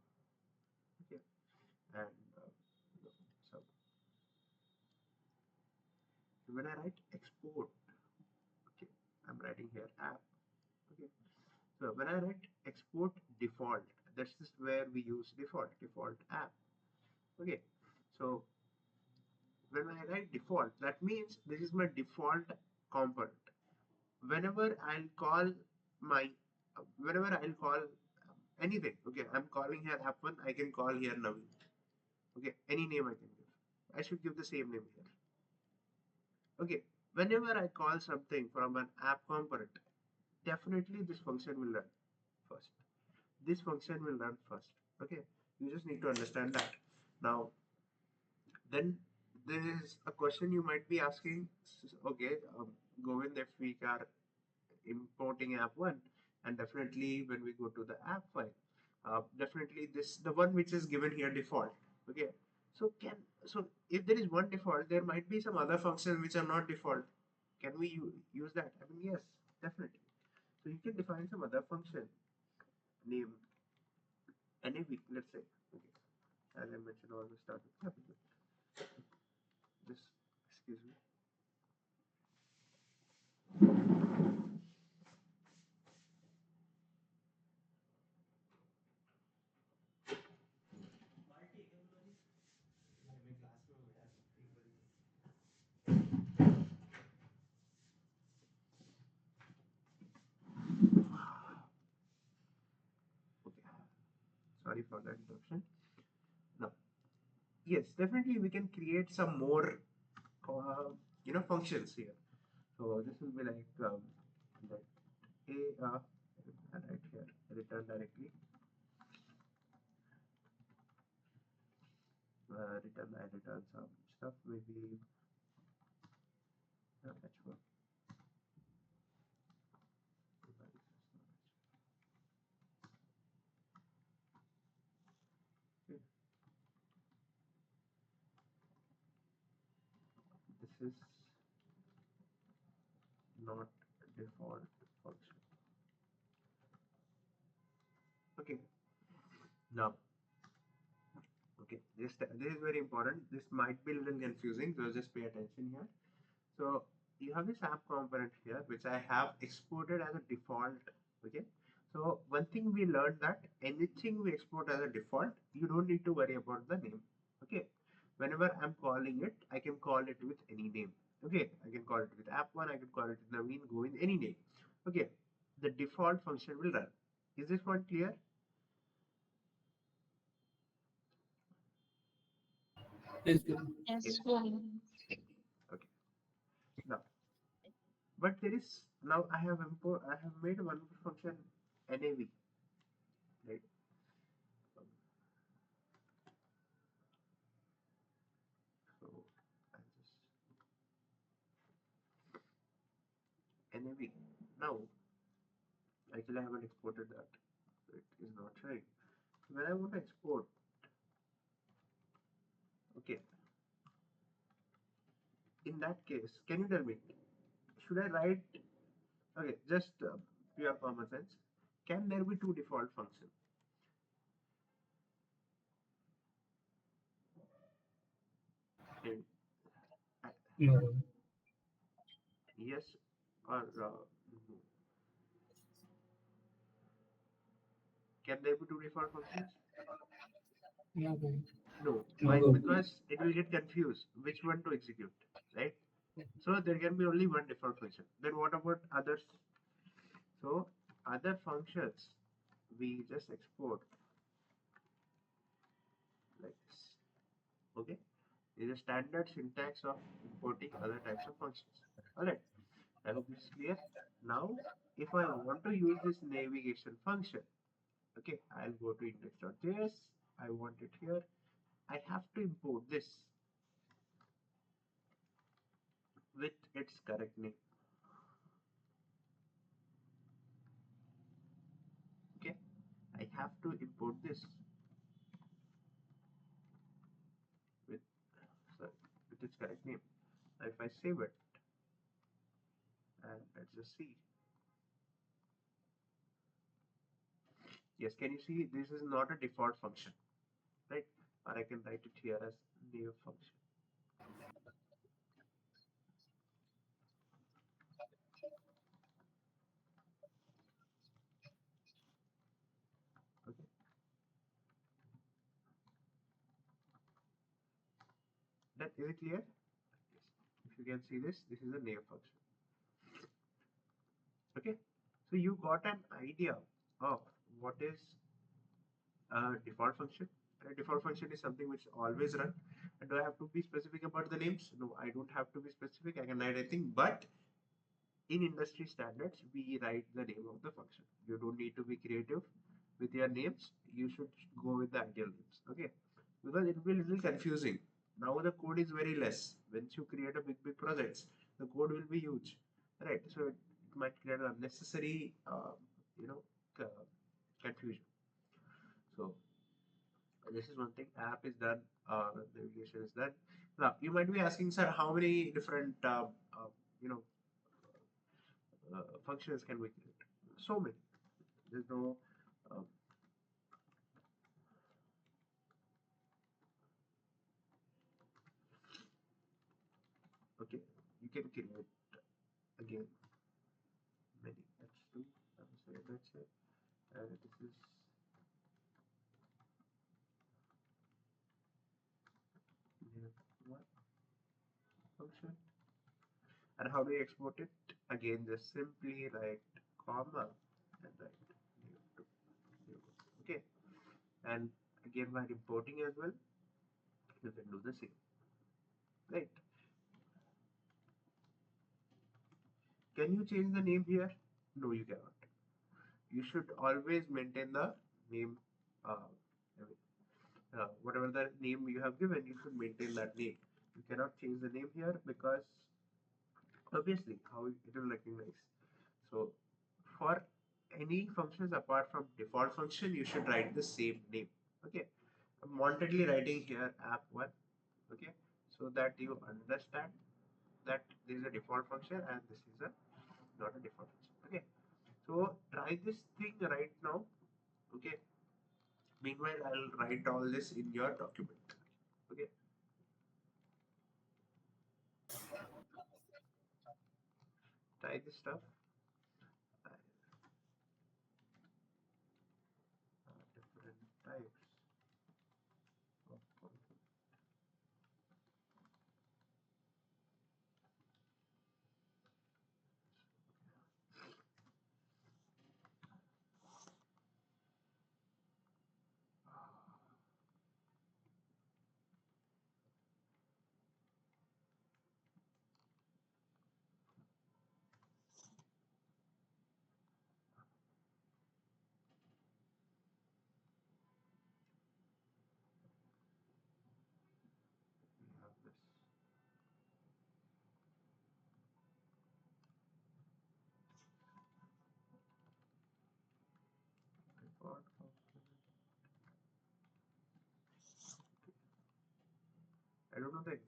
okay, and so when I write export, okay, I'm writing here app. Okay, so when I write export default, that's just where we use default app. Okay, so when I write default, that means this is my default component. Whenever I'll call my, whenever I'll call anything, okay, I'm calling here app one, I can call here Naveen. Okay, any name I can give. I should give the same name here. Okay, whenever I call something from an app component, definitely this function will run first. This function will run first. Okay, you just need to understand that. Now, then there is a question you might be asking. Okay, Govind, if we are importing app one, and definitely when we go to the app file, definitely this the one which is given here default. Okay, so so if there is one default, there might be some other functions which are not default. Can we use that? I mean, yes, definitely. So you can define some other function name nav, let's say. Okay, as I mentioned, always start with capital. Just excuse me. Okay, sorry for the interruption. Now, yes, definitely we can create some more, functions here. So this will be like let right here return directly. I return some stuff maybe h1. Okay. This is not default function. Okay. Now, okay, this is very important. This might be a little confusing, so just pay attention here. So you have this app component here, which I have exported as a default. Okay, So one thing we learned that anything we export as a default, you don't need to worry about the name. Okay. Whenever I'm calling it, I can call it with any name. Okay. I can call it with app1, I can call it with Naveen, go in any name. Okay. The default function will run. Is this point clear? Yes, Guru. Yes, Yes. Guru. Okay. Now, but there is now I have made one more function nav, right? So I just nav. Now actually I haven't exported that. So it is not showing. When I want to export, okay, in that case, can you tell me, should I write, okay, just pure common sense, can there be two default functions? And, uh, No. yes or no? Can there be two default functions? No, Guru. No. No, Why? Guru. Because it will get confused which one to execute, right? So there can be only one default function. Then what about others? So other functions we just export like this. Okay, is a standard syntax of importing other types of functions. Alright, I hope this is clear. Now, if I want to use this navigation function, okay, I'll go to index.js. I want it here. I have to import this with its correct name. Okay, I have to import this with sorry, with its correct name. Now, if I save it and let's just see. Yes, can you see this is not a default function, right? Or I can write it here as new function. Okay, that is it clear? Yes. If you can see this, this is a name function. Okay, so you got an idea of what is a default function. A default function is something which always run. And do I have to be specific about the names? No, I don't have to be specific. I can write anything, but in industry standards, we write the name of the function. You don't need to be creative with your names. You should go with the ideal names. Okay, because it will be a little confusing. Now the code is very less. Once you create a big projects, the code will be huge, right? So it might create unnecessary, confusion. So this is one thing. App is done. Navigation is done. Now you might be asking, sir, how many different you know functions can we create? So many. There's no um, okay. You can create again many. Let's do. Let's say this is new one function. And how do you export it? Again, just simply write comma and write new. Okay. And again, while importing as well, you can do the same. Right? Can you change the name here? No, you cannot. You should always maintain the name. I mean, whatever the name you have given, you should maintain that name. You cannot change the name here because obviously how it will recognize. So for any functions apart from default function, you should write the same name. Okay, I'm wantedly writing here app1. Okay, so that you understand that this is a default function and this is a not a default function. Okay, so try this thing right now. Okay, meanwhile I'll write all this in your document. Okay, try this stuff.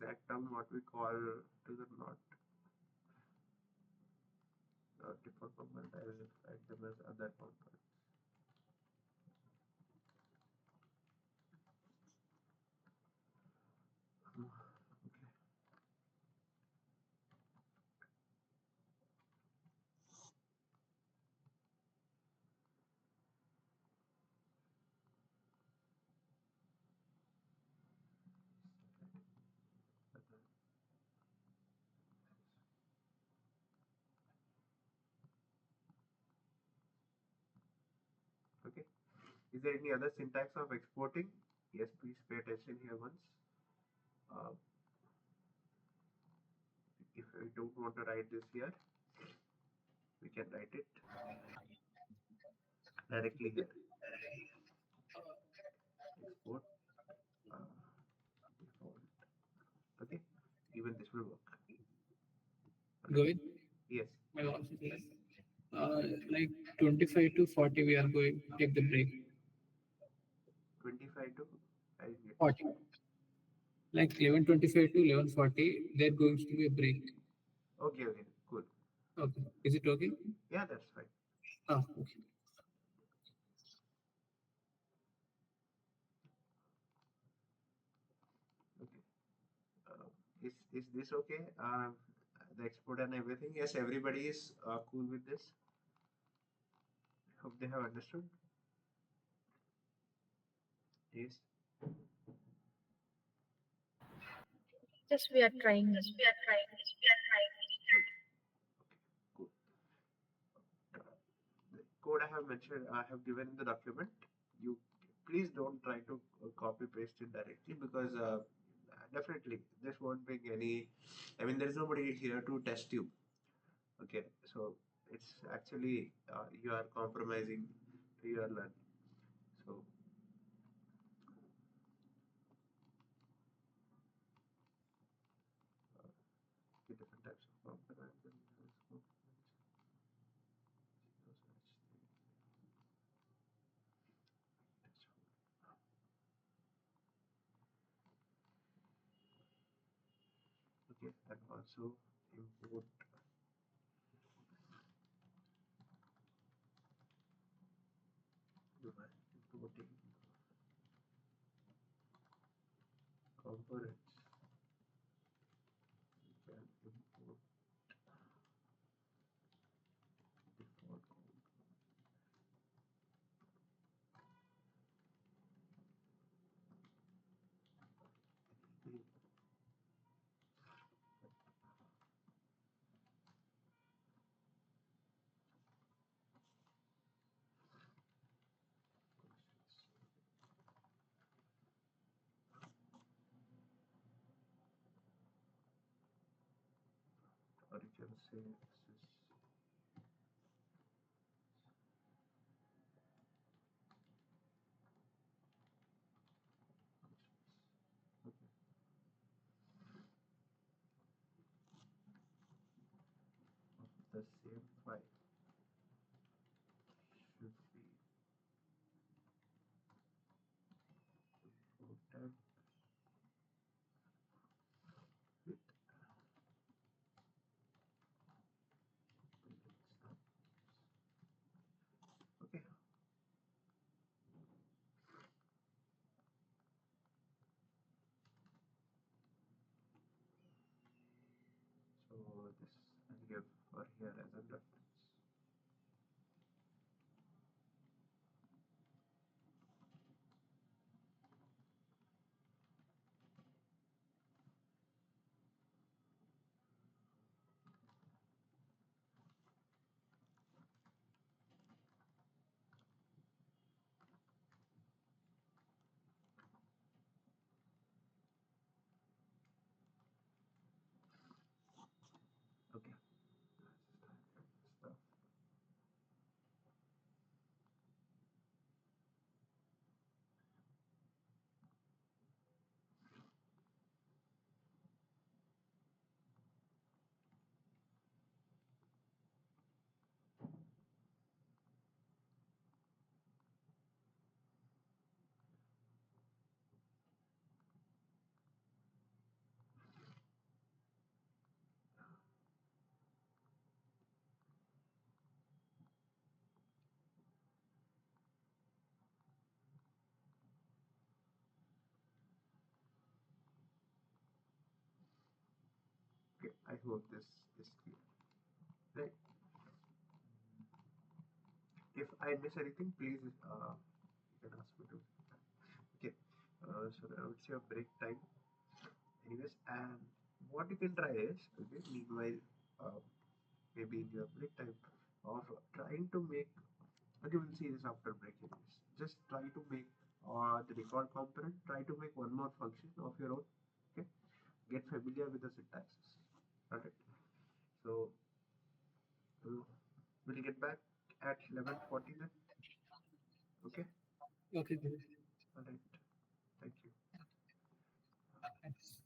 exact term what we call to the not default component. I will write them as other components. Okay. Okay. Is there any other syntax of exporting? Yes, please pay attention here once. Uh, if we don't want to write this here, we can write it directly here. Export default. Okay, even this will work. Govind, Yes, my voice is less. Like 25 to 40, we are going to take the break. 25 to I didn't get 40. Like 11:25 to 11:40, there going to be a break. Okay, cool. Okay. Is it okay? Yeah, that's fine. Ah, okay. Okay. Is this okay? The export and everything. Yes, everybody is cool with this. Hope they have understood. Yes. Just we are trying. Cool. The code I have mentioned, I have given in the document. You please don't try to copy paste it directly because definitely this won't bring any. I mean, there is nobody here to test you. Okay, so it's actually you are compromising to your learning. So the different types of components. Okay, and also import importing components. You can import default components. Or you can say this is okay. The same file should be imported with okay. So this I'll give for here as a reference. Okay. Okay, I hope this is clear. Right. If I miss anything, please you can ask me to. Okay. So I would say a break time. Anyways, and what you can try is, okay, meanwhile, uh, maybe in your break time, of trying to make. Okay, we'll see this after break. Anyways, just try to make the record component. Try to make one more function of your own. Okay, get familiar with the syntaxes. Alright. So we'll get back at 11:40 then. Okay. Okay, good. Alright. Thank you. Thanks.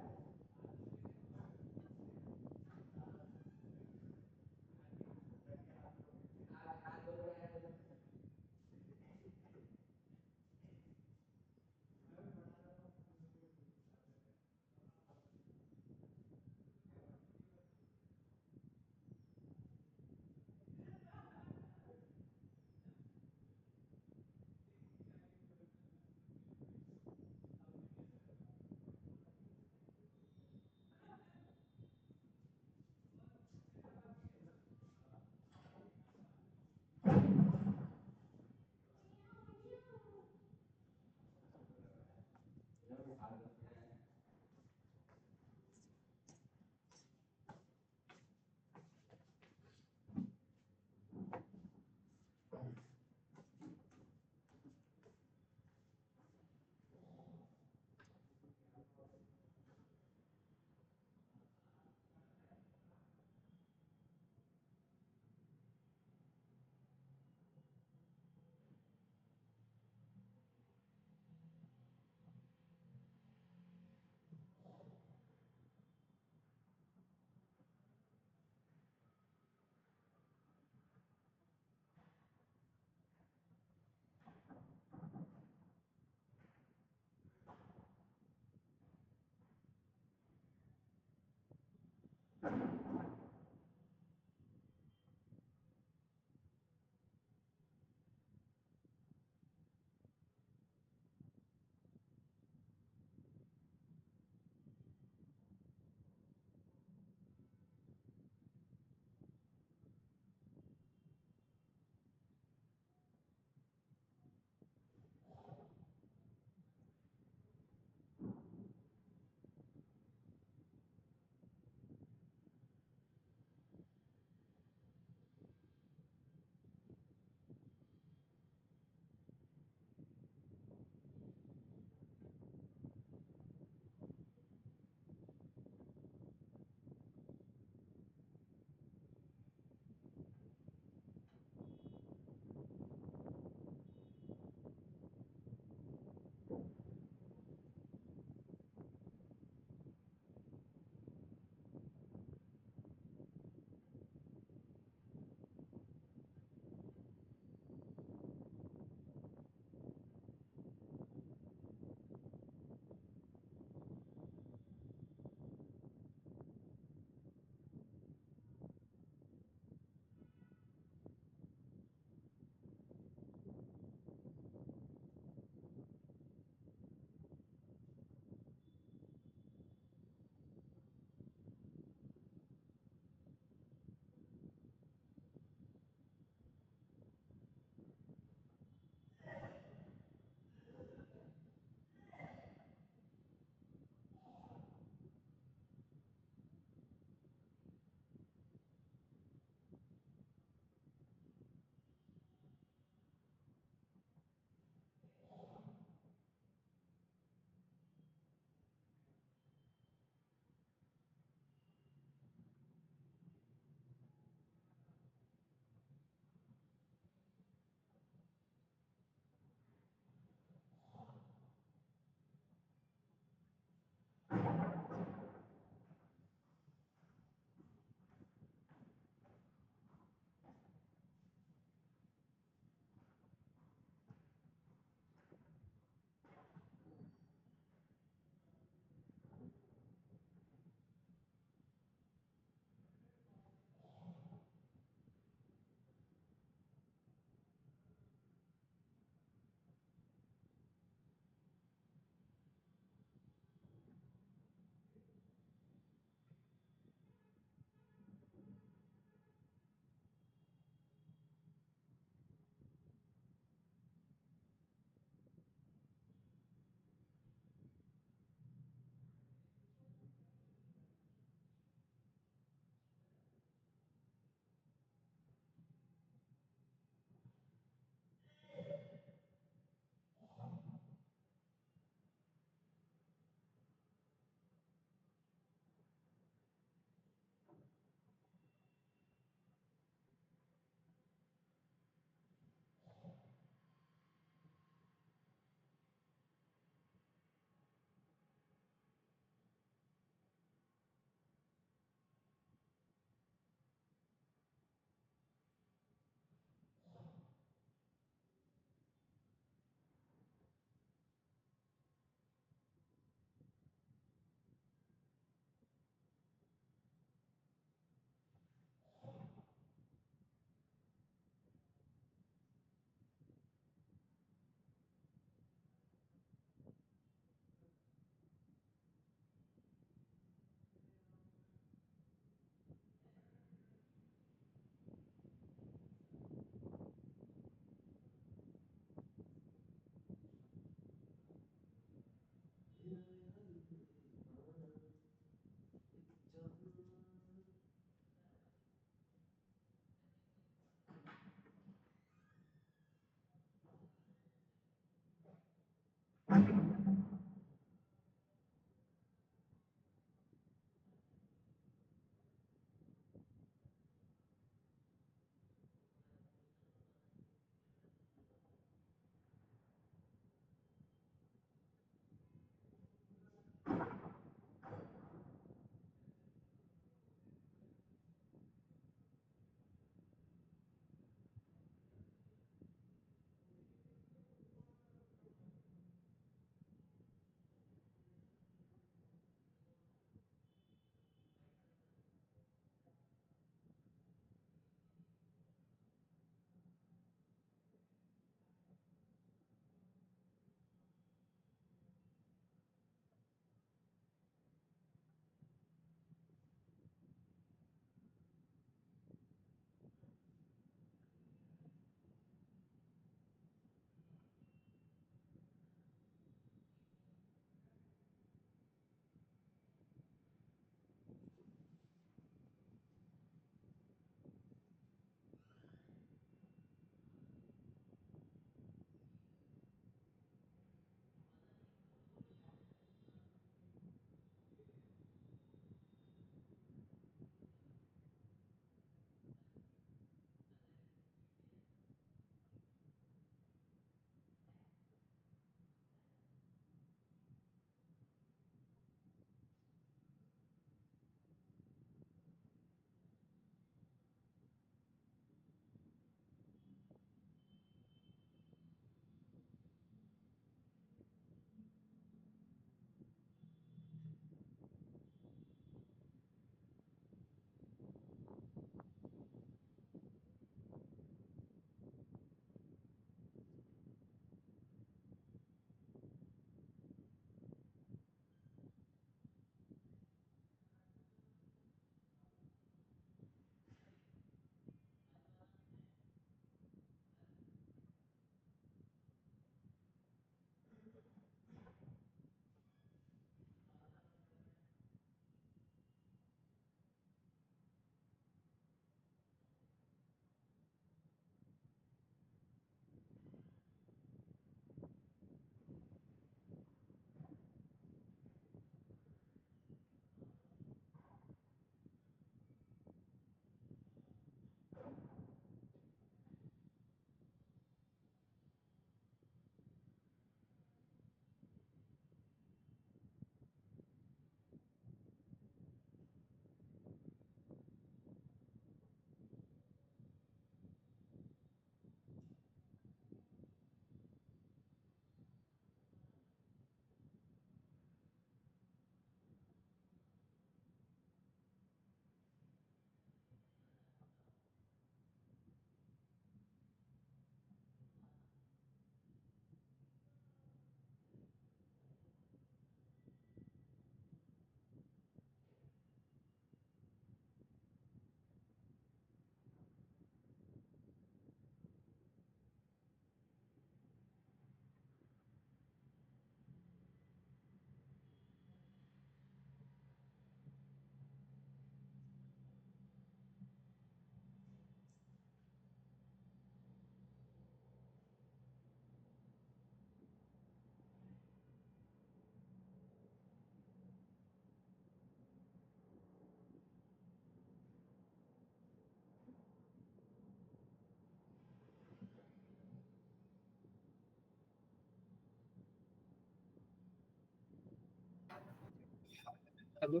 Hello,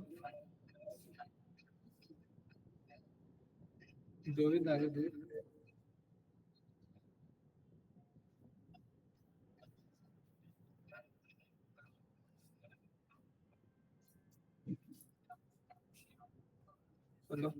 Govind, are you there? Hello,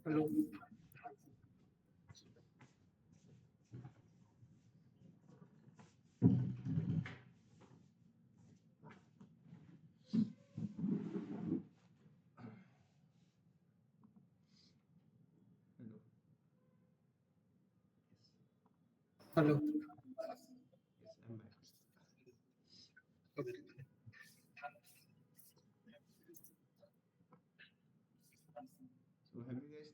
hello, Hello. hello. Yes, I'm back. Okay. So have you guys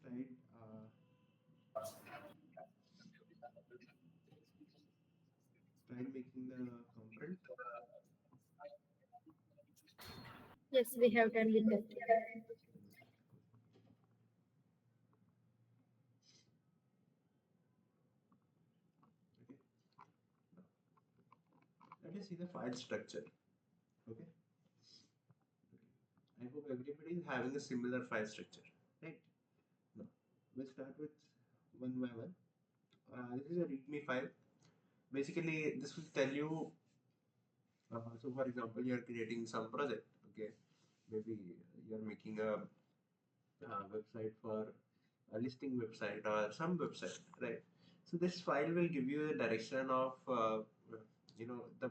tried making the component? Yes, we have done with that. Okay. Let us see the file structure. Okay. I hope everybody is having a similar file structure, right? Now, we'll start with one by one. This is a README file. Basically, this will tell you. So, for example, you are creating some project. Okay, maybe you are making a website for a listing website or some website, right? So, this file will give you the direction of you know the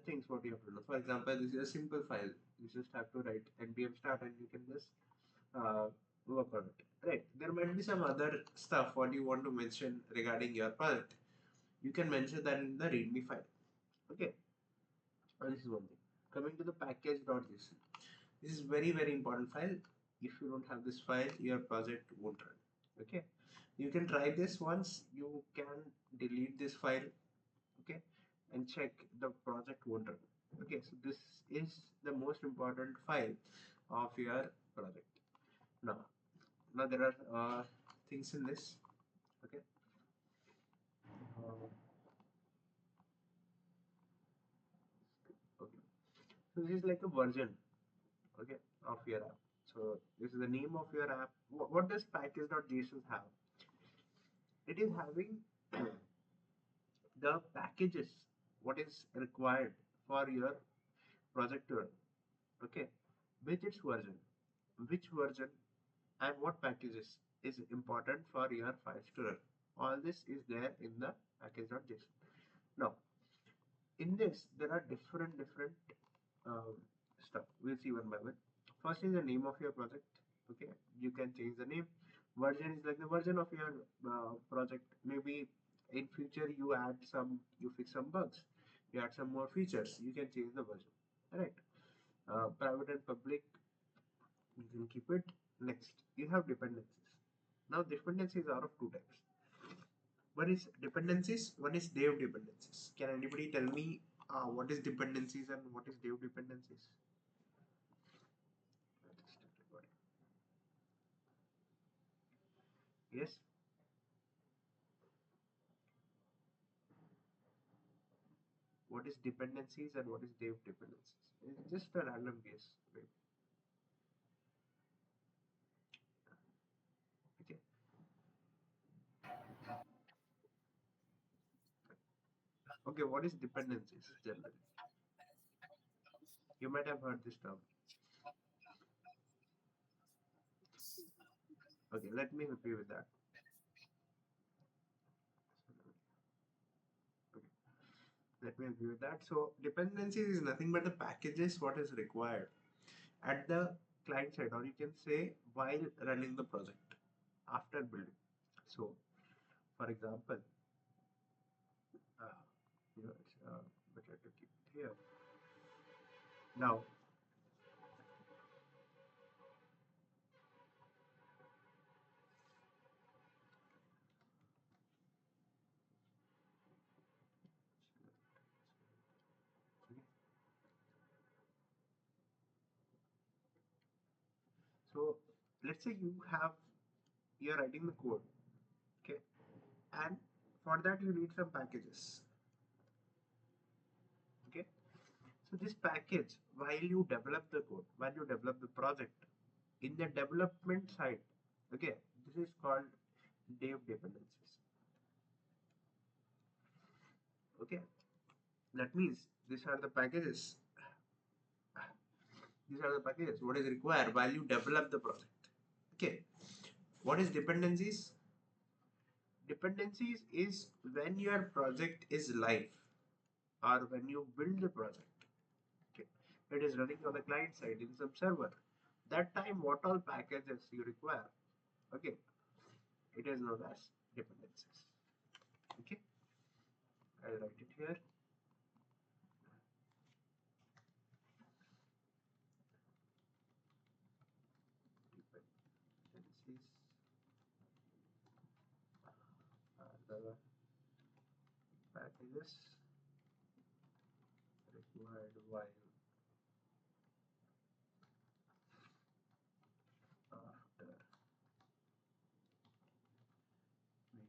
things what you have to do. For example, this is a simple file. You just have to write npm start and you can just uh, work on it. Right. There might be some other stuff what you want to mention regarding your project. You can mention that in the README file. Okay. This is one thing. Coming to the package.json. This is very important file. If you don't have this file, your project won't run. Okay. You can try this once. You can delete this file. Okay. And check the project won't run. Okay. So this is the most important file of your project. Now there are things in this. Okay. Uh, okay. So this is like a version. Okay, of your app. So this is the name of your app. What does package.json have? It is having the packages, what is required for your project to run. Okay, which its version, which version, and what packages is important for your files to run. All this is there in the package.json. Now, in this, there are different um, stuff. We'll see one by one. First is the name of your project. Okay, you can change the name. Version is like the version of your project. Maybe in future you fix some bugs, you add some more features. You can change the version. Right. Private and public, you can keep it. Next, you have dependencies. Now dependencies are of two types. One is dependencies. One is Dev dependencies. Can anybody tell me what is dependencies and what is Dev dependencies? Yes. What is dependencies and what is Dev dependencies? It's just a random guess. Wait. Okay. Okay. What is dependencies generally? You might have heard this term. Okay. Let me help you with that. Okay. Let me help you with that. So dependencies is nothing but the packages what is required at the client side, or you can say while running the project after building. So, for example, it's better to keep it here. Now, so let's say you're writing the code, okay, and for that you need some packages, okay. So this package, while you develop the code, while you develop the project, in the development side, okay, this is called Dev dependencies, okay. That means these are the packages. These are the packages what is required while you develop the project. Okay. What is dependencies? Dependencies is when your project is live or when you build the project. Okay. It is running on the client side in some server. That time what all packages you require. Okay. It is known as dependencies. Okay. I'll write it here. Dependencies are the packages required while after we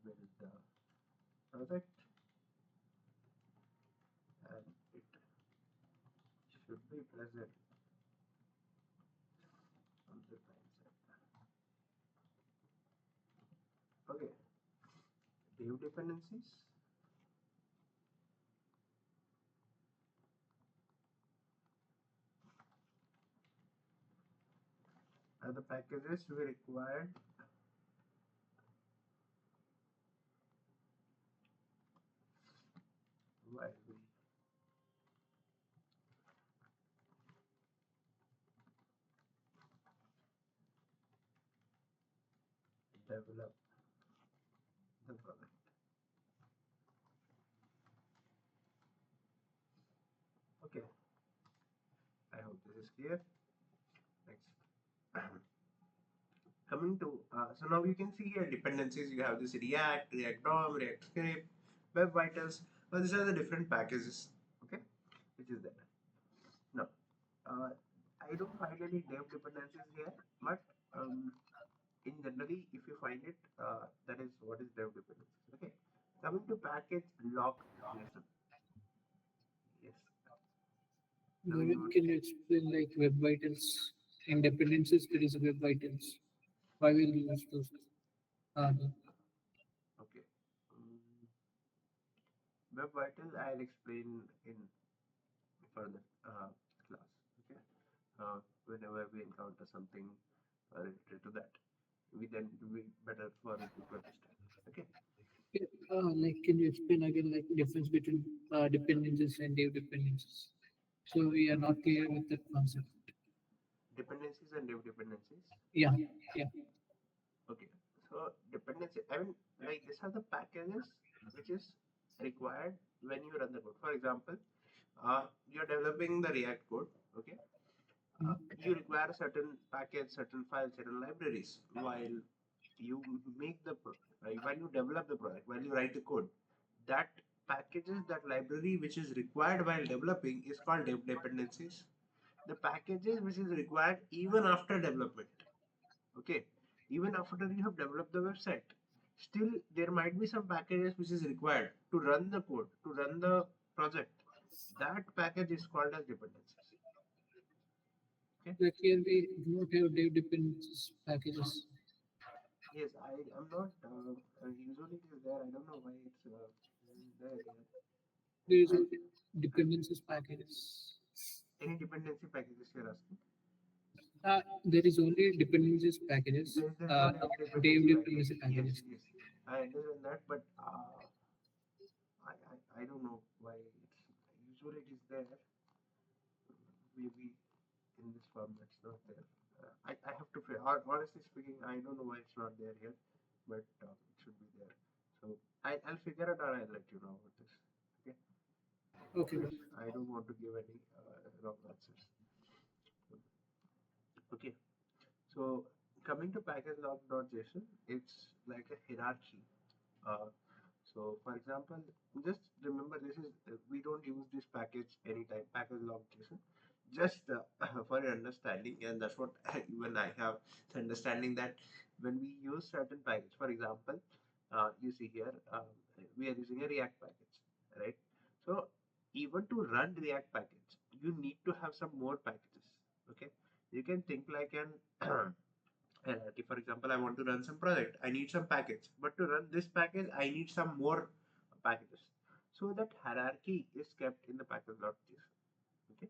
build the project, and it should be present on the client side. Okay, Dev dependencies are the packages we required while we develop the product. Okay, I hope this is clear. Next. Coming to so now you can see here dependencies. You have this React, React DOM, React Script, Web Vitals. Now these are the different packages. Okay, which is there. Now uh, I don't find any dev dependencies here, but in generally if you find it, that is what is dev dependencies. Okay, coming to package lock JSON. Yes. Now you Govind, want can you explain like Web Vitals? In dependencies, there is a Web Vitals. Why will you use those? No. okay. Web Vital I'll explain in further class. Okay. Whenever we encounter something related to that, we better for it to understand. Okay. Yeah, like, can you explain again like difference between dependencies and dev dependencies? So we are not clear with that concept. Dependencies and dev dependencies. Yeah, yeah. Okay. So dependency, I mean, like these are the packages which is required when you run the code. For example, you're developing the React code. Okay. You require certain package, certain files, certain libraries while you make the while you develop the product, while you write the code. That packages, that library which is required while developing is called dependencies. The packages which is required even after development. Okay, even after you have developed the website, still there might be some packages which is required to run the code, to run the project. That package is called as dependencies. Okay. Like here we do not have dev dependencies packages. Yes, I am not. Usually it is there. I don't know why it's there here. There is I, only dependencies packages. any dependency packages you're asking? There is only dependencies packages, There's no not dependency dev package. dependency Yes, packages. yes. I understand that, but I don't know why it's usually it is there. Maybe in this format it's not there. I have to honestly speaking, I don't know why it's not there here, but it should be there. So I'll figure it out. I'll let you know about this. Okay. Okay. I don't want to give any wrong answers. Okay. So coming to package log.json, it's like a hierarchy. Uh, so for example, just remember this is we don't use this package anytime. Package log.json, just for your understanding, and that's what even I have the understanding that when we use certain package, for example, you see here we are using a React package, right? So even to run React package, you need to have some more packages. Okay, you can think like an hierarchy. For example, I want to run some project, I need some package, but to run this package I need some more packages. So that hierarchy is kept in the package log json. Okay,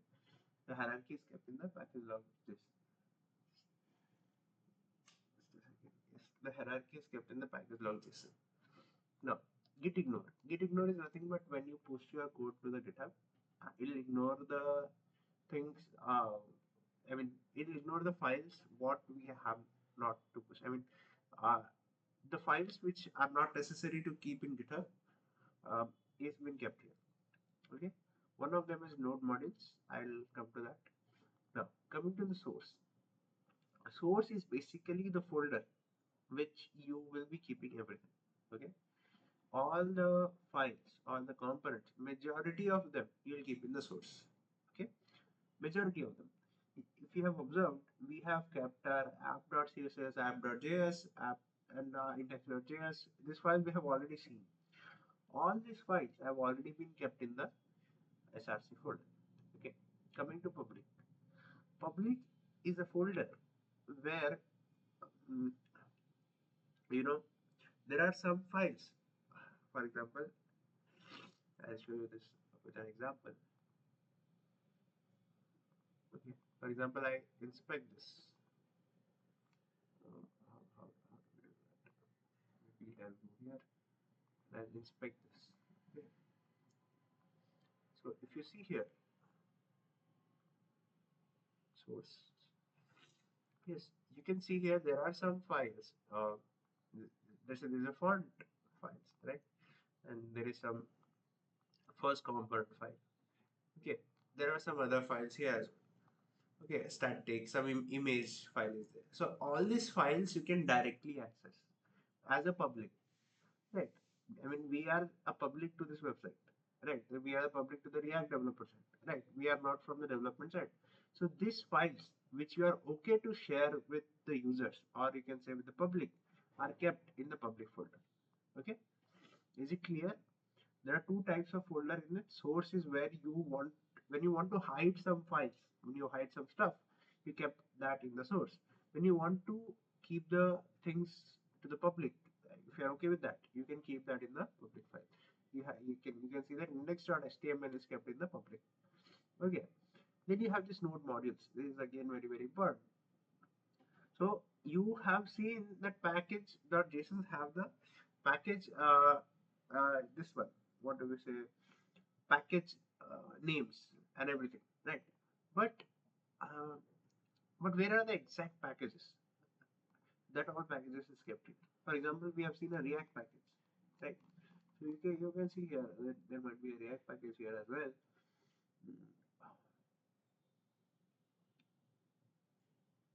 the hierarchy is kept in the package log json. Yes, the hierarchy is kept in the package log json. Now git ignore is nothing but when you push your code to the GitHub, it'll ignore the things. I mean, it'll ignore the files what we have not to push. I mean, uh, the files which are not necessary to keep in GitHub is been kept here. Okay, one of them is node modules. I'll come to that. Now, coming to the source. Source is basically the folder which you will be keeping everything. Okay, all the files, all the components, majority of them you will keep in the source. Okay, majority of them. If you have observed, we have kept our app.css, app.js, app and index.js. This file we have already seen. All these files have already been kept in the src folder. Okay, coming to public. Public is a folder where mm, you know there are some files. For example, I'll show you this with an example. Okay, for example, I inspect this. How do we do that? Maybe I'll go here and I'll inspect this. Okay. So if you see here, source, yes, you can see here there are some files. There's a font files, right? And there is some first component file. Okay. there are some other files here as well. Okay, static, some image file is there. So all these files you can directly access as a public, right? I mean, we are a public to this website, right? We are a public to the React developer side, right? We are not from the development side. So these files which you are okay to share with the users, or you can say with the public, are kept in the public folder. Okay, is it clear? There are two types of folder in it. Source is where you want, when you want to hide some files, when you hide some stuff, you kept that in the source. When you want to keep the things to the public, if you are okay with that, you can keep that in the public file. You can see that index.html is kept in the public. Okay, then you have this node modules. This is again very very important. So you have seen that package.json have the package, this one, what do we say, package names and everything, right? But uh, but where are the exact packages that all packages is kept in? For example, we have seen a React package, right? So you can see here that there might be a React package here as well. Mm,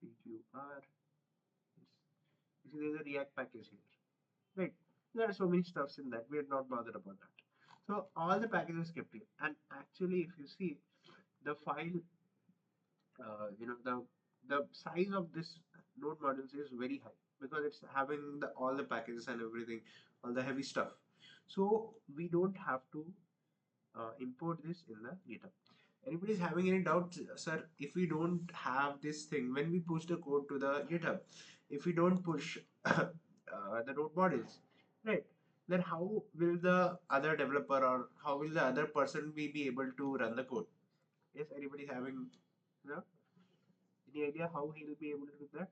PQR. You see, there's a React package here, right? There are so many stuffs in that. We are not bothered about that. So all the packages kept here, and actually, if you see the file, the size of this node modules is very high because it's having all the packages and everything, all the heavy stuff. So we don't have to import this in the GitHub. Anybody is having any doubts, sir? If we don't have this thing, when we push the code to the GitHub, if we don't push the node modules, right? Then how will the other developer, or how will the other person be able to run the code? Is anybody having, you know, any idea how he will be able to do that?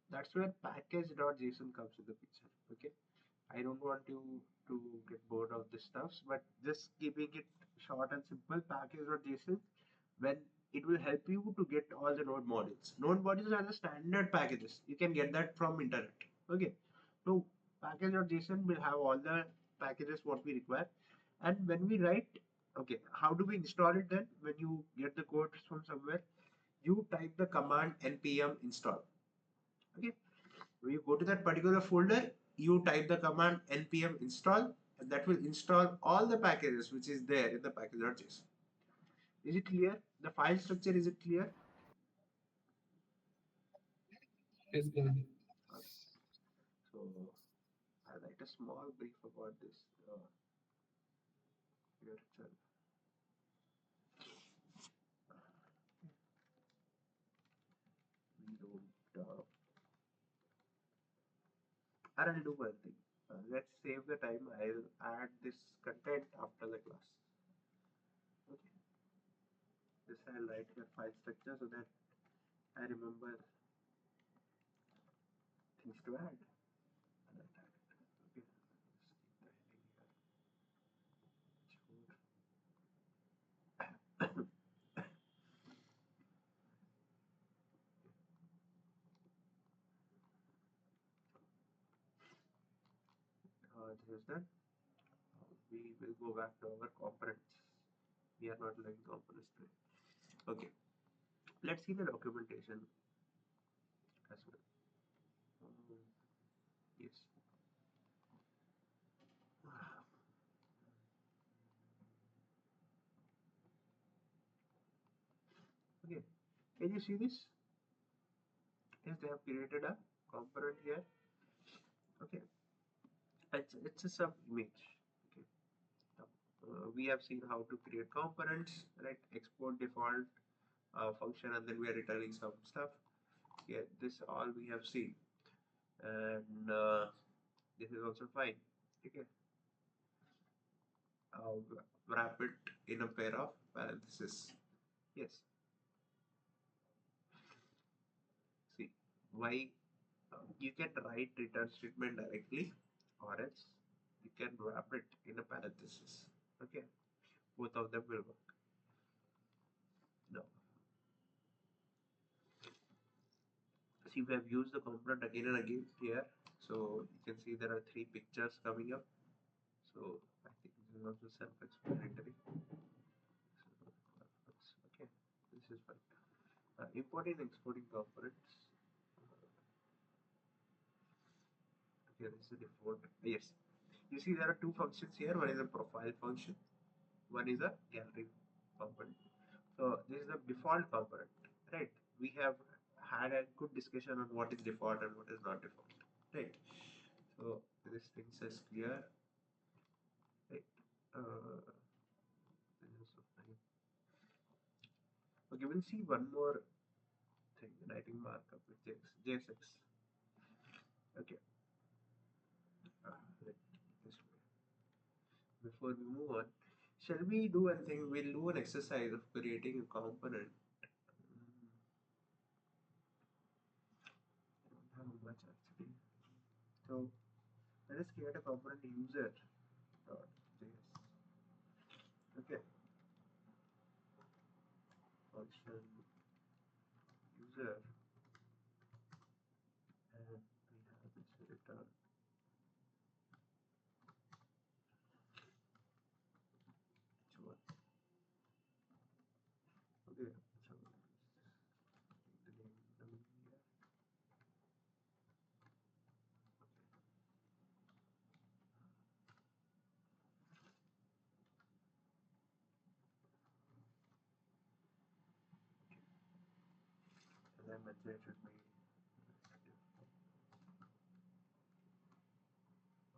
That's where package.json comes in the picture. Okay, I don't want you to get bored of this stuff, but just keeping it short and simple, package.json, when it will help you to get all the node modules. Node modules are the standard packages. You can get that from internet. Okay, so package.json will have all the packages what we require, and when we write, okay, how do we install it then? When you get the code from somewhere, you type the command npm install. Okay, when you go to that particular folder, you type the command npm install, and that will install all the packages which is there in the package.json. Is it clear? The file structure, is it clear? Yes, Gavin. Okay. So I'll write a small brief about this here itself. We don't, or I'll do one thing. Let's save the time. I'll add this content after the class. Okay. This I'll write here file structure so that I remember things to add. And I'll add it. Okay. Just keep the heading here. This is done. We will go back to our components. We are not learning components today. Okay. Let's see the documentation as well. Yes. Okay. Can you see this? Yes, they have created a component here. Okay. It's a sub image. Okay. We have seen how to create components, right? Export default function, and then we are returning some stuff. Yeah, this all we have seen, and this is also fine. Okay. Wrap it in a pair of parentheses. Yes. See why you can write return statement directly, or else you can wrap it in a parenthesis. Okay, both of them will work. Now, See, we have used the component again and again here. So you can see there are 3 pictures coming up. So I think this is also self-explanatory. Okay, this is fine. Importing and exporting components. Okay, this is the default. Yes, you see there are 2 functions here. One is a profile function, one is a gallery component. So this is the default component, right? We have had a good discussion on what is default and what is not default, right? So this thing is clear, right? This is so fine. Okay, we'll see one more thing, writing markup with JSX. Okay, let this way. Before we move on, shall we do one thing? We'll do an exercise of creating a component. I don't have much actually. So let us create a component user dot JS. Okay, function user, and we have this return. Which one? Okay, so the name here. And then mention it should be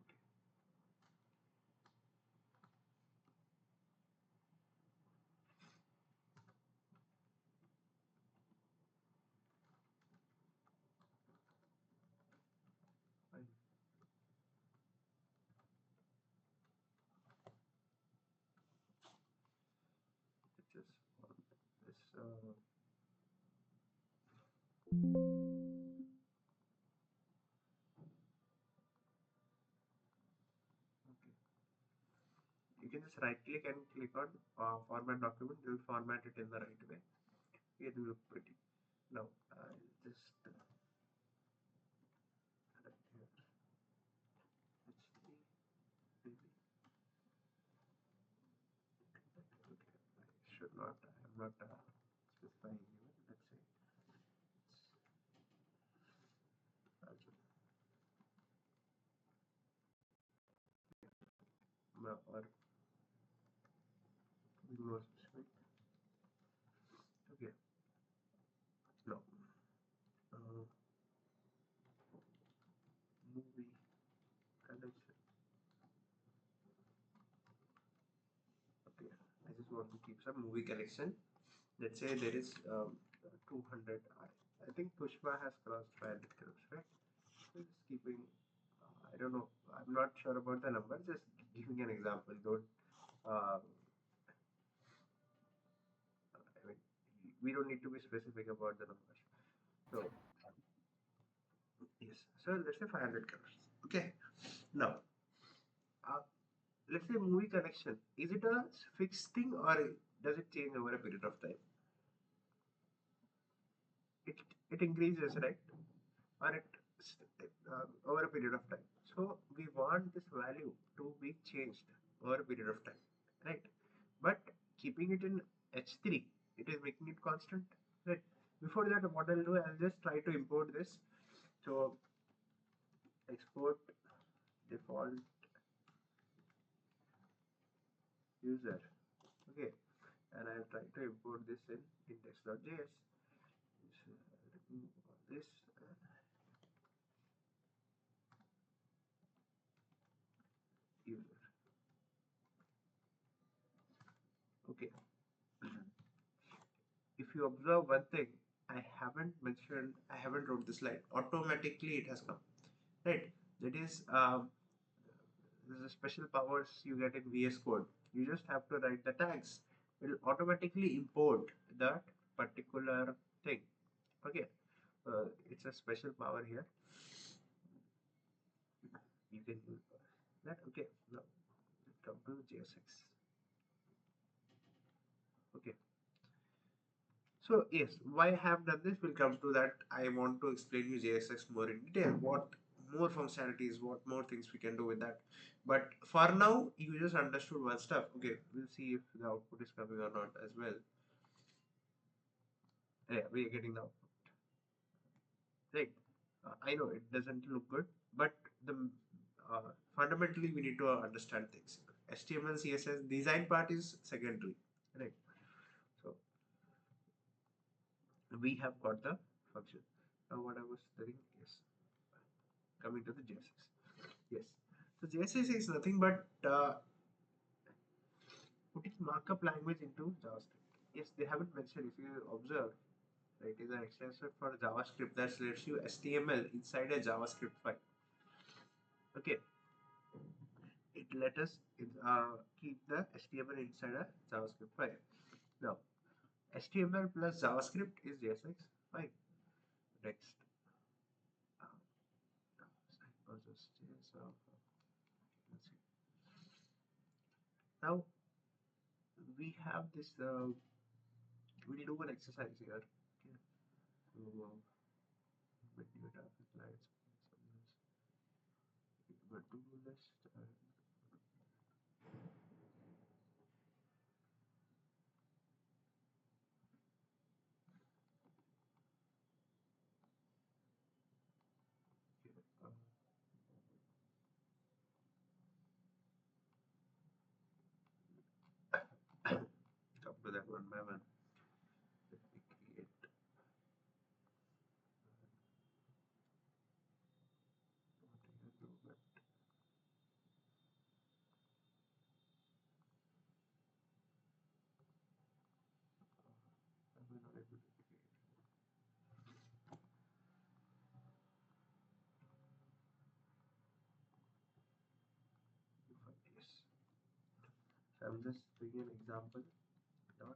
okay. Fine. It just this okay. You can just right click and click on format document. It will format it in the right way. It will look pretty. Now I'll just right here. HTTP. Okay, I should not. I am not specifying even. Let's say it's also or be more specific. Okay, now movie collection. Okay, I just want to keep some movie collection. Let's say there is 200. I think Pushpa has crossed 500 crores, right? So just keeping. I don't know. I'm not sure about the number. Just giving an example. Don't. Uh, I mean, we don't need to be specific about the numbers. So yes. So let's say 500 crores. Okay. Now, uh, let's say movie collection. Is it a fixed thing or does it change over a period of time? It it increases, right? Or it over a period of time. So we want this value to be changed over a period of time, right? But keeping it in H3, it is making it constant, right? Before that, what I'll do, I'll just try to import this. So export default user, okay, and I'll try to import this in index.js. Remove all this. User, okay. If you observe one thing, I haven't mentioned, I haven't wrote the slide. Automatically it has come, right? That is, there's a special powers you get in VS Code. You just have to write the tags. It will automatically import that particular thing. Okay, it's a special power here. You can use that. Okay, now let's come to JSX. Okay, So yes, why I have done this, we'll come to that. I want to explain you JSX more in detail. What more functionalities, what more things we can do with that. But for now, you just understood one stuff. Okay, we'll see if the output is coming or not as well. Yeah, we are getting the output. Right. I know it doesn't look good, but the fundamentally we need to understand things. HTML, CSS, design part is secondary, right? So we have got the function. Now what I was telling, yes, coming to the JSX. Yes, so JSX is nothing but putting markup language into JavaScript. Yes, they haven't mentioned. If you observe, right, it is an extension for JavaScript that lets you HTML inside a JavaScript file. Okay, it let us keep the HTML inside a JavaScript file. Now, HTML plus JavaScript is JSX file. Next, now we have this. We'll do an exercise here. Okay. So, video traffic lights, to-do list. Come to that one by one. Let me create. Yes. So I'm just doing an example. Dot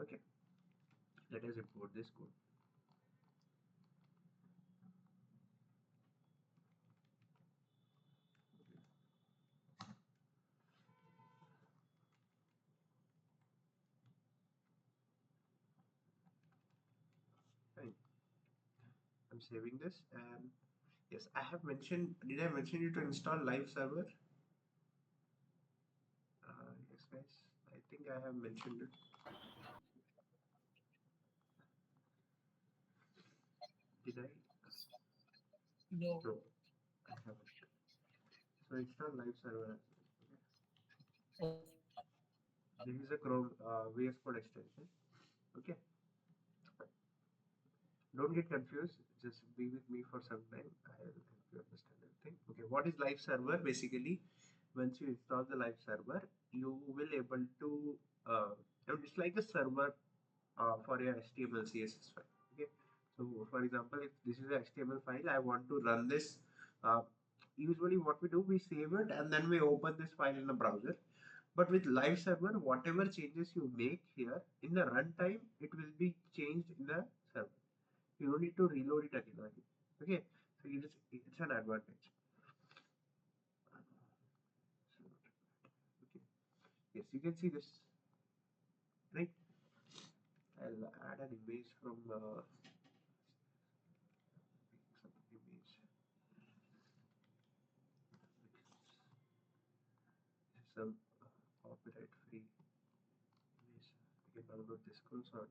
okay. Let us import this code. Fine. I'm saving this, and yes, I have mentioned. Did I mention you to install live server? Yes, guys. I think I have mentioned it. Did I? No. No, I haven't. So install live server. Oh, This is a Chrome VS Code extension. Okay. Don't get confused. Just be with me for some time. I'll help you understand everything. Okay. What is live server? Basically, once you install the live server, you will able to. It's like a server for your HTML CSS file. Okay. So, for example, if this is a HTML file, I want to run this. Uh, Usually, what we do, we save it and then we open this file in the browser. But with live server, whatever changes you make here in the runtime, it will be changed in the server. You don't need to reload it again. Okay, so it's an advantage. Okay. Yes, you can see this, right? I'll add an image from some image. Some copyright free image. You can download this also.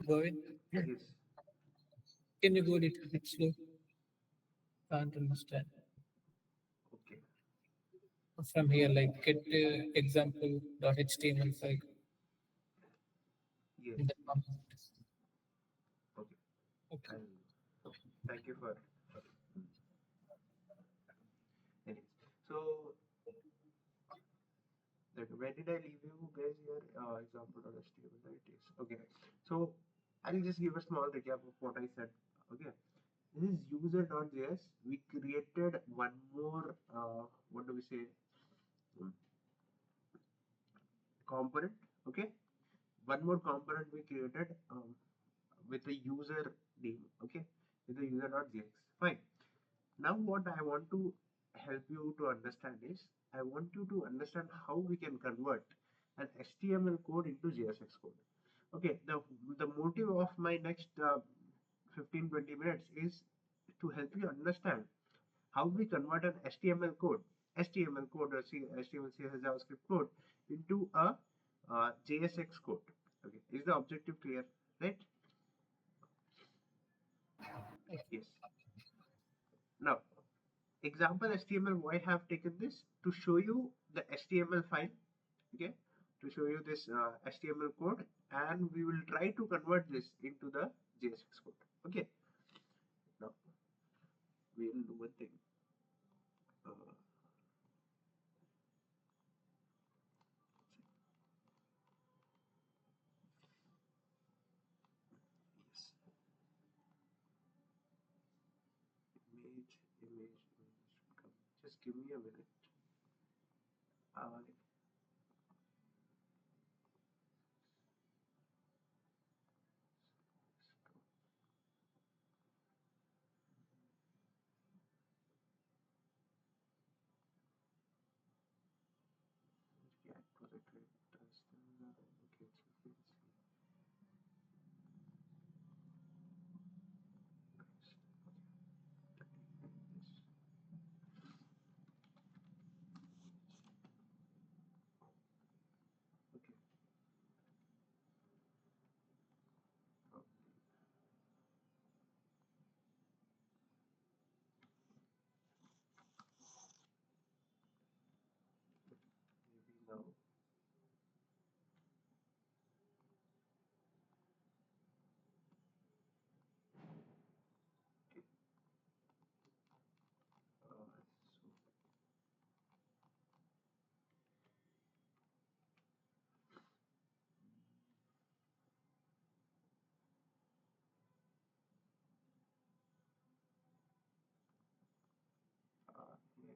Govind, Yes. can you go a little bit slow? Can't understand. Okay. from here, like get example.html file Yes. in the comment. Okay. Okay. Thank you for. Anyways, so like, where did I leave you guys here? Example.html, right? Yes. Okay. So I'll just give a small recap of what I said. Okay. This is user.js. We created one more, what do we say, Hmm, component. Okay. One more component we created with a user name. Okay. With the user.js. Fine. Now what I want to help you to understand is, I want you to understand how we can convert an HTML code into JSX code. Okay, the motive of my next 15-20 minutes is to help you understand how we convert an HTML code or HTML, CSS, JavaScript code into a JSX code. Okay, is the objective clear? Right? Yes. Now, example HTML, why I have taken this to show you the HTML file, okay, to show you this HTML code, and we will try to convert this into the JSX code. Okay, now we will do one thing. Uh, yes, image should come. Just give me a minute. Uh, React project, right? Okay, so we'll see. This. Okay. Maybe now. Okay.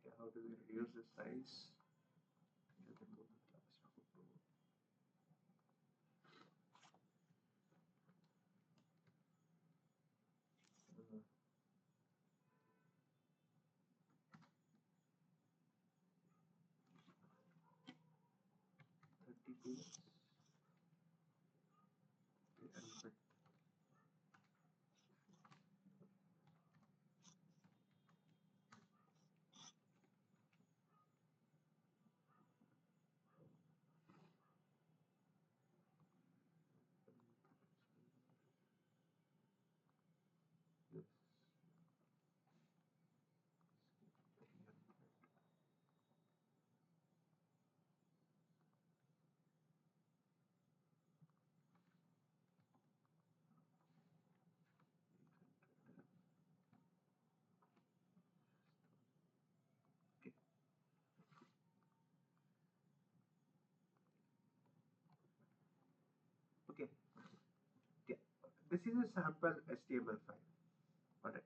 So 'How do we reduce the size? You can move the class photo. 30 pixels. Okay, yes. Okay. Okay. Yeah. This is a sample HTML file. Alright.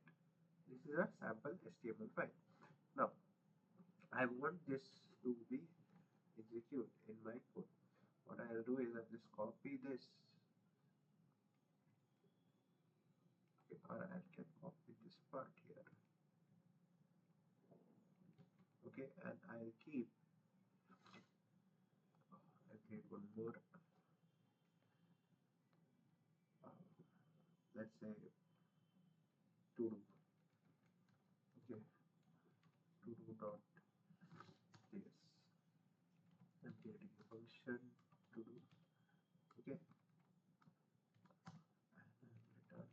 This is a sample HTML file. Now, I want this to be executed in my code. What I'll do is I'll just copy this. Okay, or I can copy this part here. Okay, and I'll keep. I'll create one more. Uh, let's say to do. Okay, to do dot this. I'm creating a function to do. Okay, and return.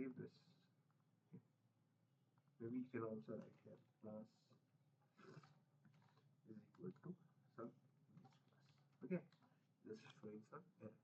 save this. Okay. Maybe you can also write here class is equal to some image class. Okay, this is showing some error.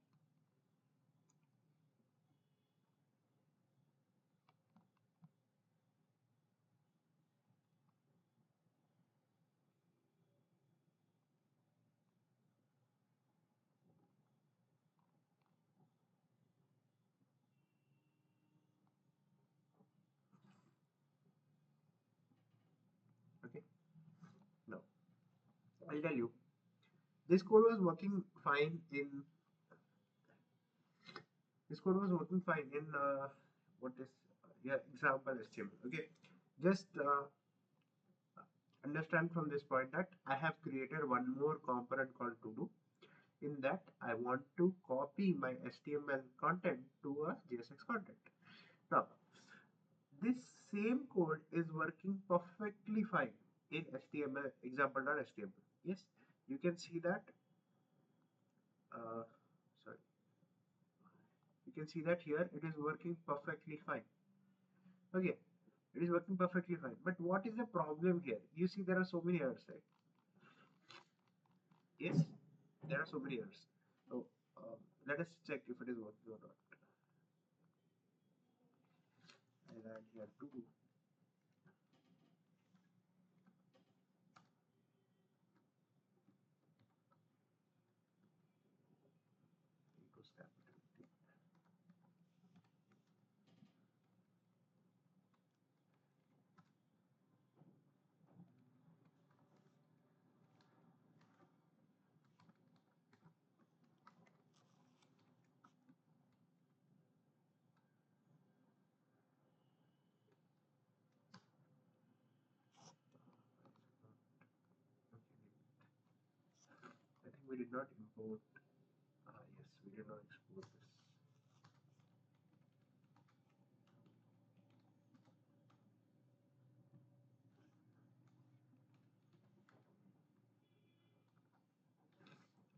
Okay, now I'll tell you this code was working fine in what is yeah, example HTML. Okay, just understand from this point that I have created one more component called to do. In that, I want to copy my HTML content to a JSX content. Now, this same code is working perfectly fine in HTML example.html. Yes, you can see that. Sorry, you can see that here it is working perfectly fine. Okay, it is working perfectly fine. But what is the problem here? You see there are so many errors, right? Yes, there are so many errors. So let us check if it is working or not. I'll add here to do. Equals capital T. I think we did not import. Yes, we did not export this.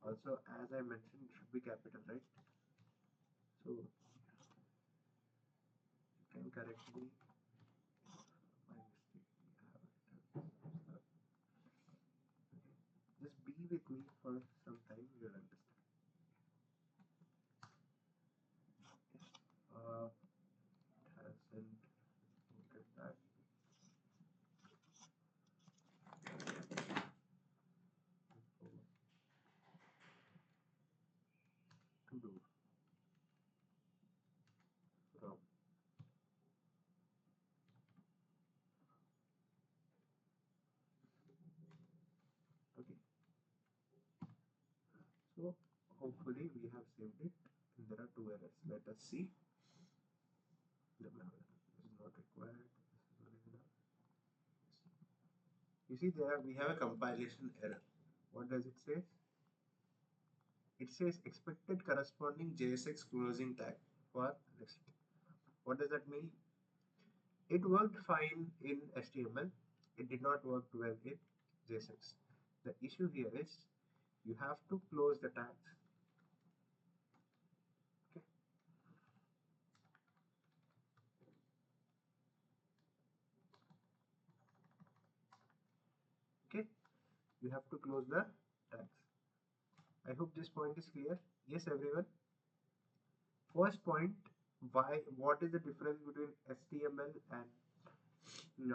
Also, as I mentioned, it should be capital, right? So you can correct me. My mistake. We have it. Okay. Just be with me for some time. You'll understand. It hasn't imported that. Import to do from. Okay. So hopefully we have saved it. And there are two errors. Let us see. This is not required. This is not enough. You see there we have a compilation error. What does it say? It says expected corresponding JSX closing tag for list. What does that mean? It worked fine in HTML. It did not work well in JSX. The issue here is you have to close the tags. Okay. Okay. You have to close the tags. I hope this point is clear. Yes, everyone. First point, what is the difference between HTML and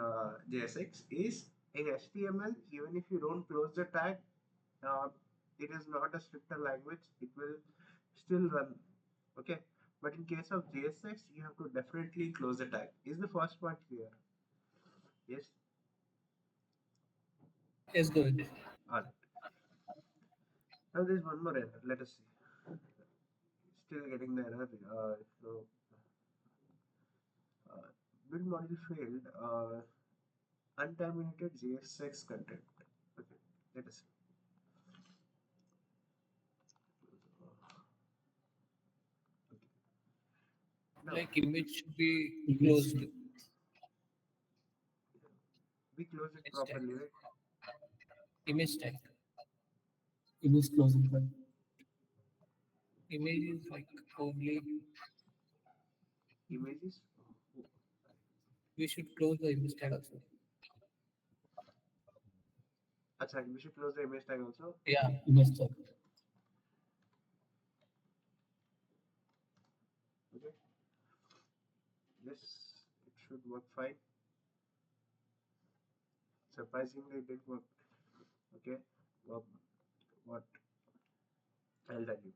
JSX is in HTML, even if you don't close the tag, uh, it is not a stricter language, it will still run. Okay, but in case of JSX, you have to definitely close the tag. Is the first point clear? Yes. Yes, go ahead. All right. Now there is one more error. Let us see. Still getting the error. So build module failed. Unterminated JSX content. Okay, let us see. Okay. Now Like image should be closed. we close it Image tag. properly, right? Image tag. Image closing file. Image is like only Images. We should close the image tag also. Acha, we should close the image tag also. Yeah, image tag. Okay. Yes, it should work fine. Surprisingly, it did work. Okay. Well, what I'll tell you.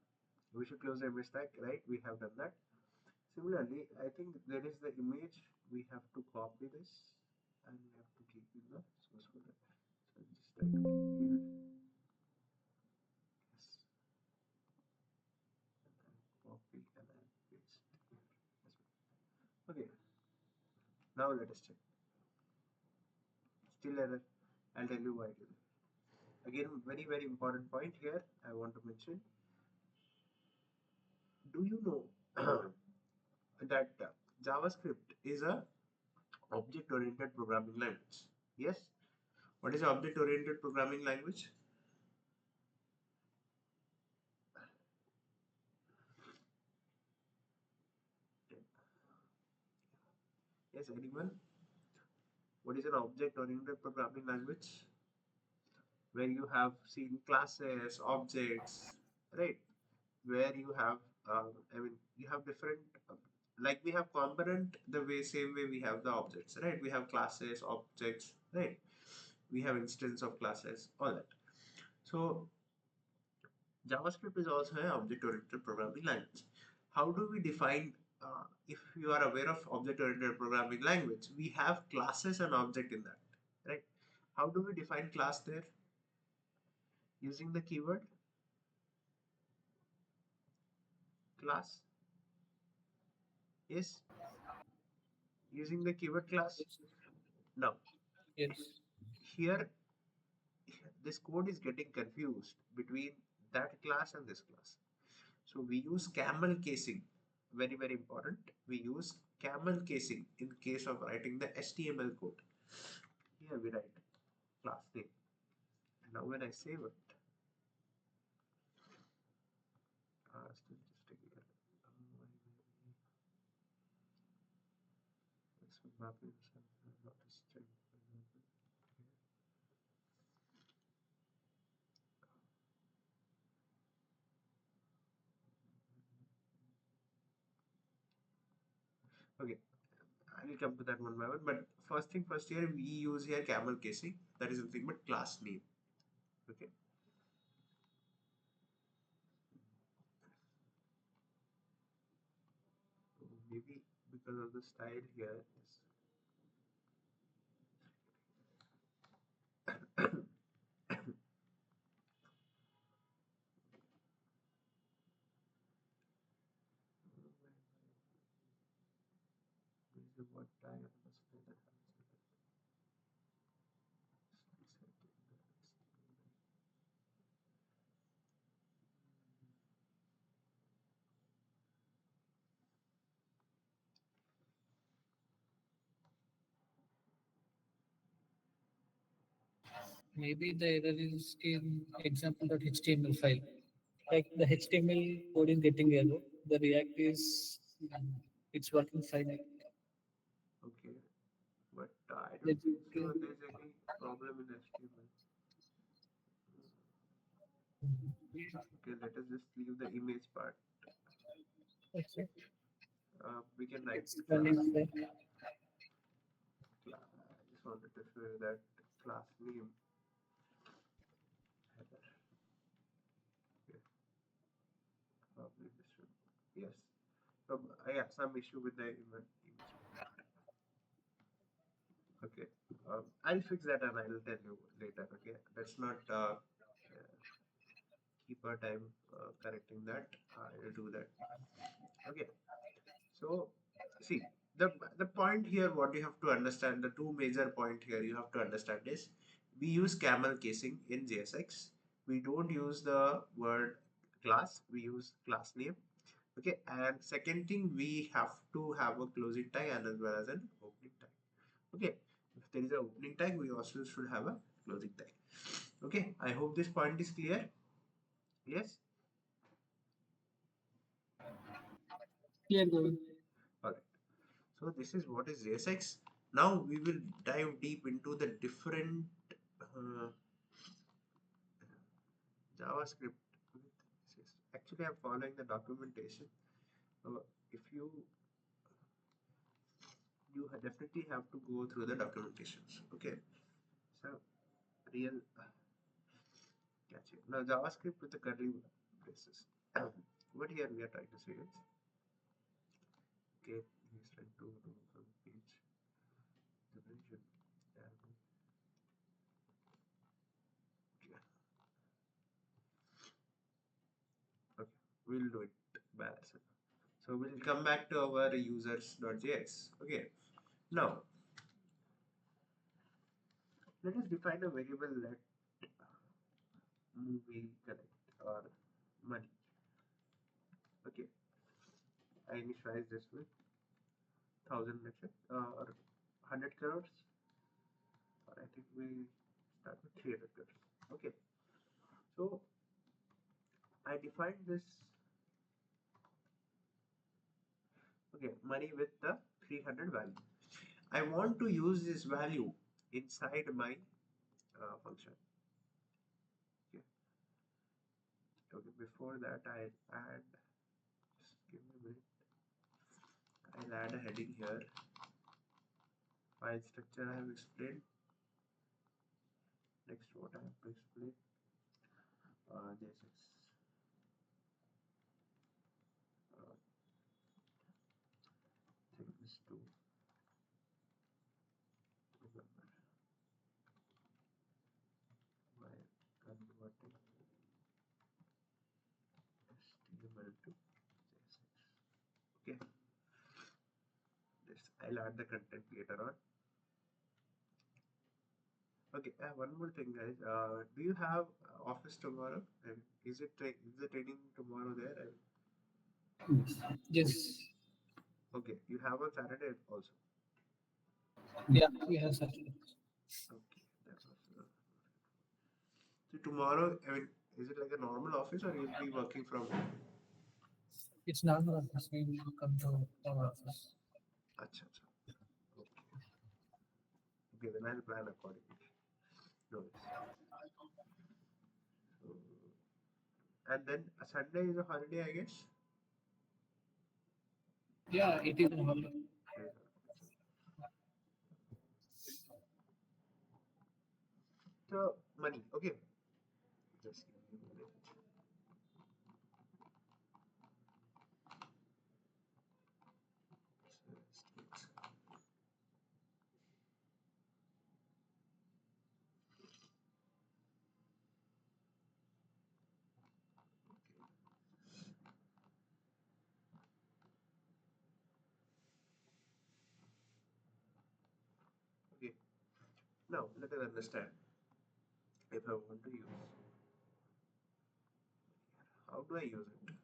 We should close the image tag, right? We have done that. Similarly, I think there is the image. We have to copy this and we have to keep in the source folder. So just try to keep here. Yes. And copy and I'll paste here as well. Okay. Now let us check. Still error. I'll tell you why. Again, very important point here I want to mention. Do you know that JavaScript is a object-oriented programming language? Yes. What is object-oriented programming language? Yes, anyone? What is an object-oriented programming language? Where you have seen classes, objects, right? Where you have, you have different, like we have component the way same way we have the objects, right? We have classes, objects, right? We have instance of classes, all that. So JavaScript is also an object-oriented programming language. How do we define? If you are aware of object-oriented programming language, we have classes and object in that, right? How do we define class there? Using the keyword class. Yes, using the keyword class. Now, Yes. here this code is getting confused between that class and this class. So we use camel casing. Very important. We use camel casing in case of writing the HTML code. Here we write class name. And now when I save it, still just take it. Mapping not a string. Okay, I will come to that one by one. But first thing first, here we use here camel casing. That is nothing but class name. Okay. So maybe because of the style here. Yes. This is what I understand that Maybe the error is in example.html file. Like the HTML code is getting error. The React is it's working fine. okay, but I don't Let's think so there's any problem in HTML. Okay, let us just leave the image part. We can write it's running fine. I just wanted to show you that class name header. Okay. Probably this should, yes. So I have some issue with the image. Okay. I'll fix that and I'll tell you later. Okay. Let's not keep our time correcting that. I'll do that. Okay. So see the point here, what you have to understand, the two major point here you have to understand is we use camel casing in JSX. We don't use the word class, we use class name. Okay, and second thing, we have to have a closing tag and as well as an opening tag. Okay, if there is an opening tag, we also should have a closing tag. Okay, I hope this point is clear. Yes. Clear, Govind. All right. So this is what is JSX. Now we will dive deep into the different uh, JavaScript. Actually, I'm following the documentation. If you definitely have to go through the documentations. Okay, so real catchy. Now JavaScript with the curly braces. What here we are trying to say is, okay, he's trying to remove from the page the version. Okay, okay, we'll do it by ourselves. So we'll come back to our users.js. Okay, now let us define a variable let movie collect or money. Okay, I initialize this with 1000, let's say, or 100 crores, or I think we start with 300 crores. Okay, so I defined this, okay, money with the 300 value. I want to use this value inside my function. Okay. Okay, before that I'll add, just give me a minute, I'll add a heading here. File structure I have explained. Next, what I have to explain, this is things to remember while converting HTML to CSS. Okay, this I'll add the content later on. Okay, one more thing, guys. Do you have office tomorrow? And is the training tomorrow there? Yes. Okay, you have on Saturday also. Yeah, we have such. Okay, that was. So tomorrow, I mean, is it like a normal office or you'll be working from home? It's not our office. We will come to our office. Acha, acha. Okay. Okay, then I'll plan accordingly. No worries. So, and then a Sunday is a holiday, I guess. Yeah, it is a holiday. Yes. So money. Okay. Just give me a minute. Okay. Now let us understand if I want to use. How do I use it?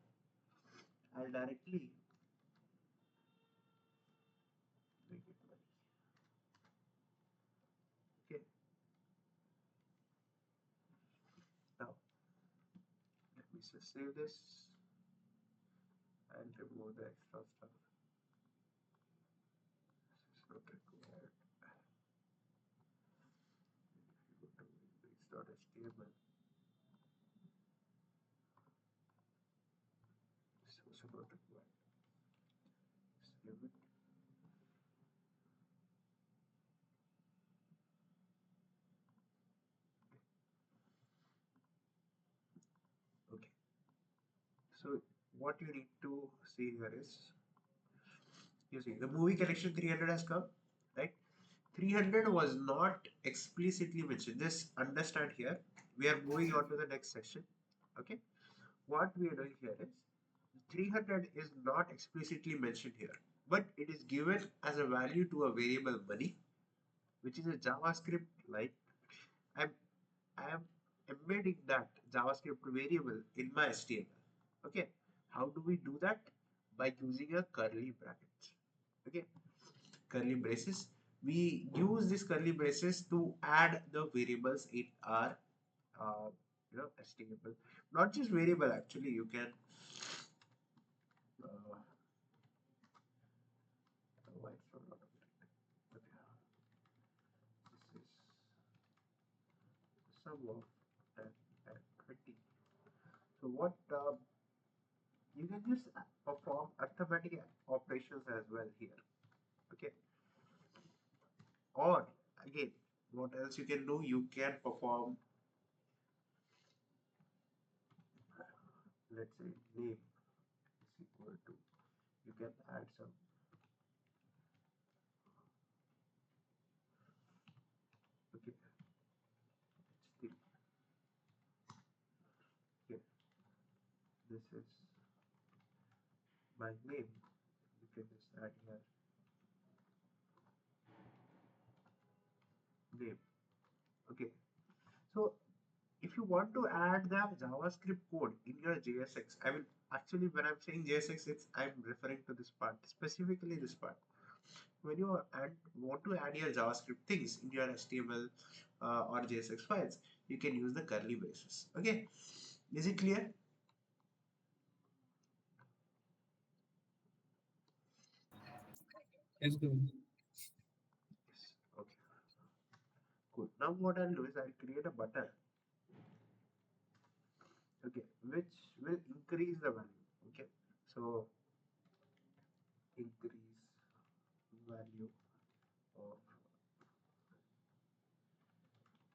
I'll directly make it money. Okay. Now let me just save this and remove the extra stuff. This is not required. If you go to index.html, this is also not required. Save it. Okay. So what you need to see here is, you see the movie collection 300 has come, right? 300 was not explicitly mentioned. Just understand here. We are moving on to the next section. Okay. What we are doing here is 300 is not explicitly mentioned here, but it is given as a value to a variable money, which is a JavaScript like. I'm I am embedding that JavaScript variable in my HTML. Okay. How do we do that? By using a curly bracket. Okay. Curly braces. We use this curly braces to add the variables in our HTML. Not just variable, actually you can why it's not automatic? Okay. 10 and 20. So what you can just perform arithmetic operations as well here. Okay. Or again, what else you can do? You can perform, let's say, name is equal to, you can add some, okay, let's see, okay, this is my name. You can just add here name. Okay. So if you want to add the JavaScript code in your JSX, I will actually, when I'm saying JSX, I'm referring to this part, specifically this part. When you want to add your JavaScript things in your HTML or JSX files, you can use the curly braces. Okay, is it clear? Let's go. Yes. Okay, cool. Now what I'll do is I'll create a button, okay, which will increase the value. Okay, so increase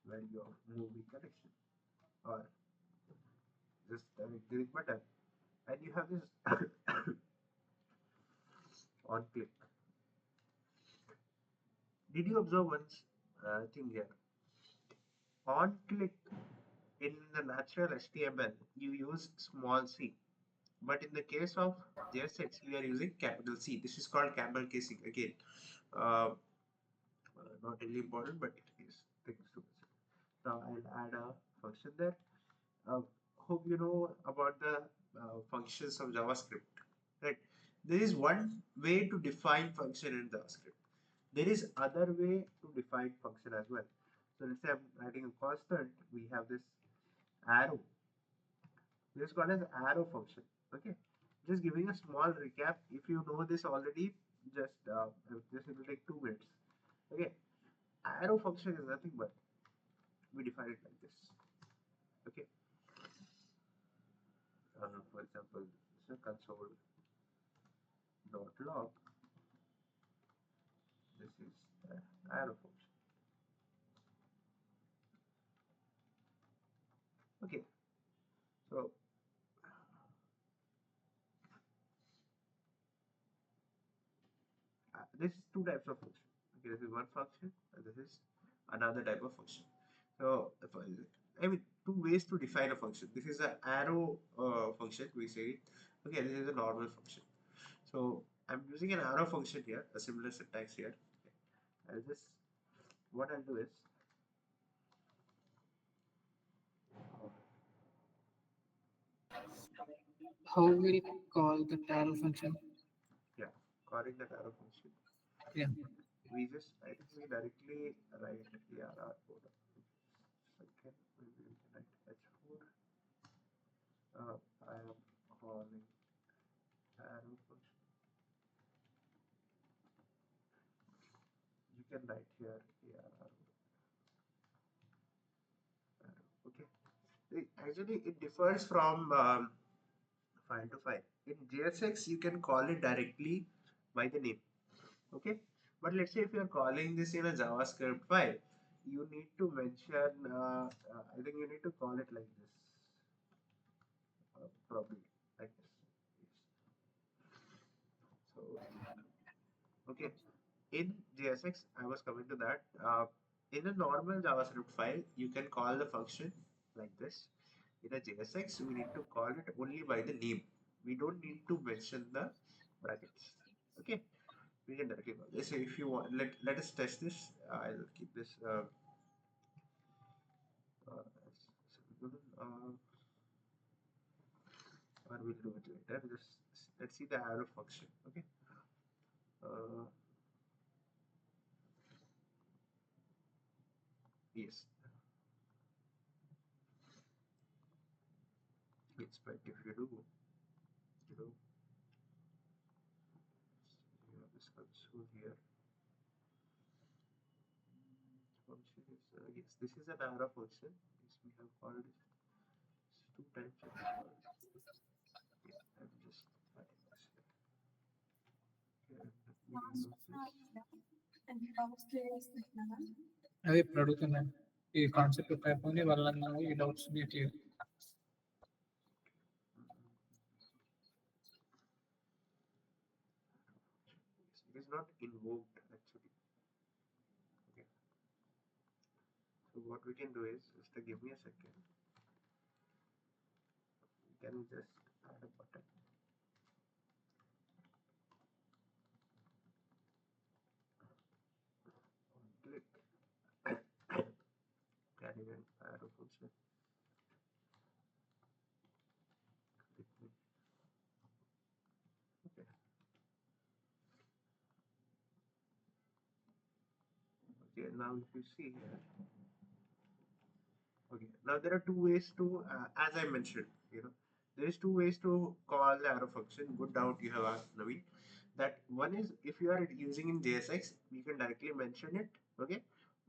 value of movie collection, or just increase button, and you have this on click. Did you observe one thing here? On click in the natural HTML, you use small c, but in the case of JSX, we are using capital C. This is called camel casing. Again, uh, not really important, but it is things to consider. Now I'll add a function there. Uh, Hope you know about the functions of JavaScript, right? There is one way to define function in JavaScript. There is other way to define function as well. So let's say I'm writing a constant. We have this arrow. This is called as arrow function. Okay. Just giving a small recap. If you know this already, just it will take 2 minutes. Okay. Arrow function is nothing but we define it like this. Okay. For example, so console dot log. This is the arrow function. Okay. So this is two types of function. Okay, this is one function and this is another type of function. So I mean, two ways to define a function. This is an arrow function, we say it. Okay, this is a normal function. So I'm using an arrow function here, a similar syntax here. Okay. I'll just, what I'll do is How will call the arrow function? yeah, calling that arrow function. Yeah. We just, I think we directly write ARR code. Second, we will write H4. I am calling arrow function. You can write here ARR. Okay. Actually, it differs from file to file. In JSX, you can call it directly by the name. Okay. But let's say if you are calling this in a JavaScript file, you need to mention, I think you need to call it like this. Probably like this. So, okay. In JSX, I was coming to that. In a normal JavaScript file, you can call the function like this. In a JSX, we need to call it only by the name. We don't need to mention the brackets. Okay, we can directly call this. So if you want, let us test this. I'll keep this. Uh, or we'll do it later. Just let's see the arrow function. Okay. Uh, yes. Yes, but if you do, you know, you have this console here. Function is yes, this is an arrow function. It's we have called it 2 times. We have called it. Yeah, I'm just writing this here. Okay, let me reload this. అదే ఇప్పుడు అడుగుతున్నాను ఈ concept అయిపోయి వాళ్ళని ఈ doubts meet It is not invoked actually. Okay. So what we can do is just give me a second. We can just add a button. Click. Can even add a function. Click me. Okay. Okay, now if you see here. Okay, now there are two ways to, as I mentioned, there is two ways to call the arrow function. Good doubt you have asked, Naveen. That one is if you are using in JSX, you can directly mention it. Okay,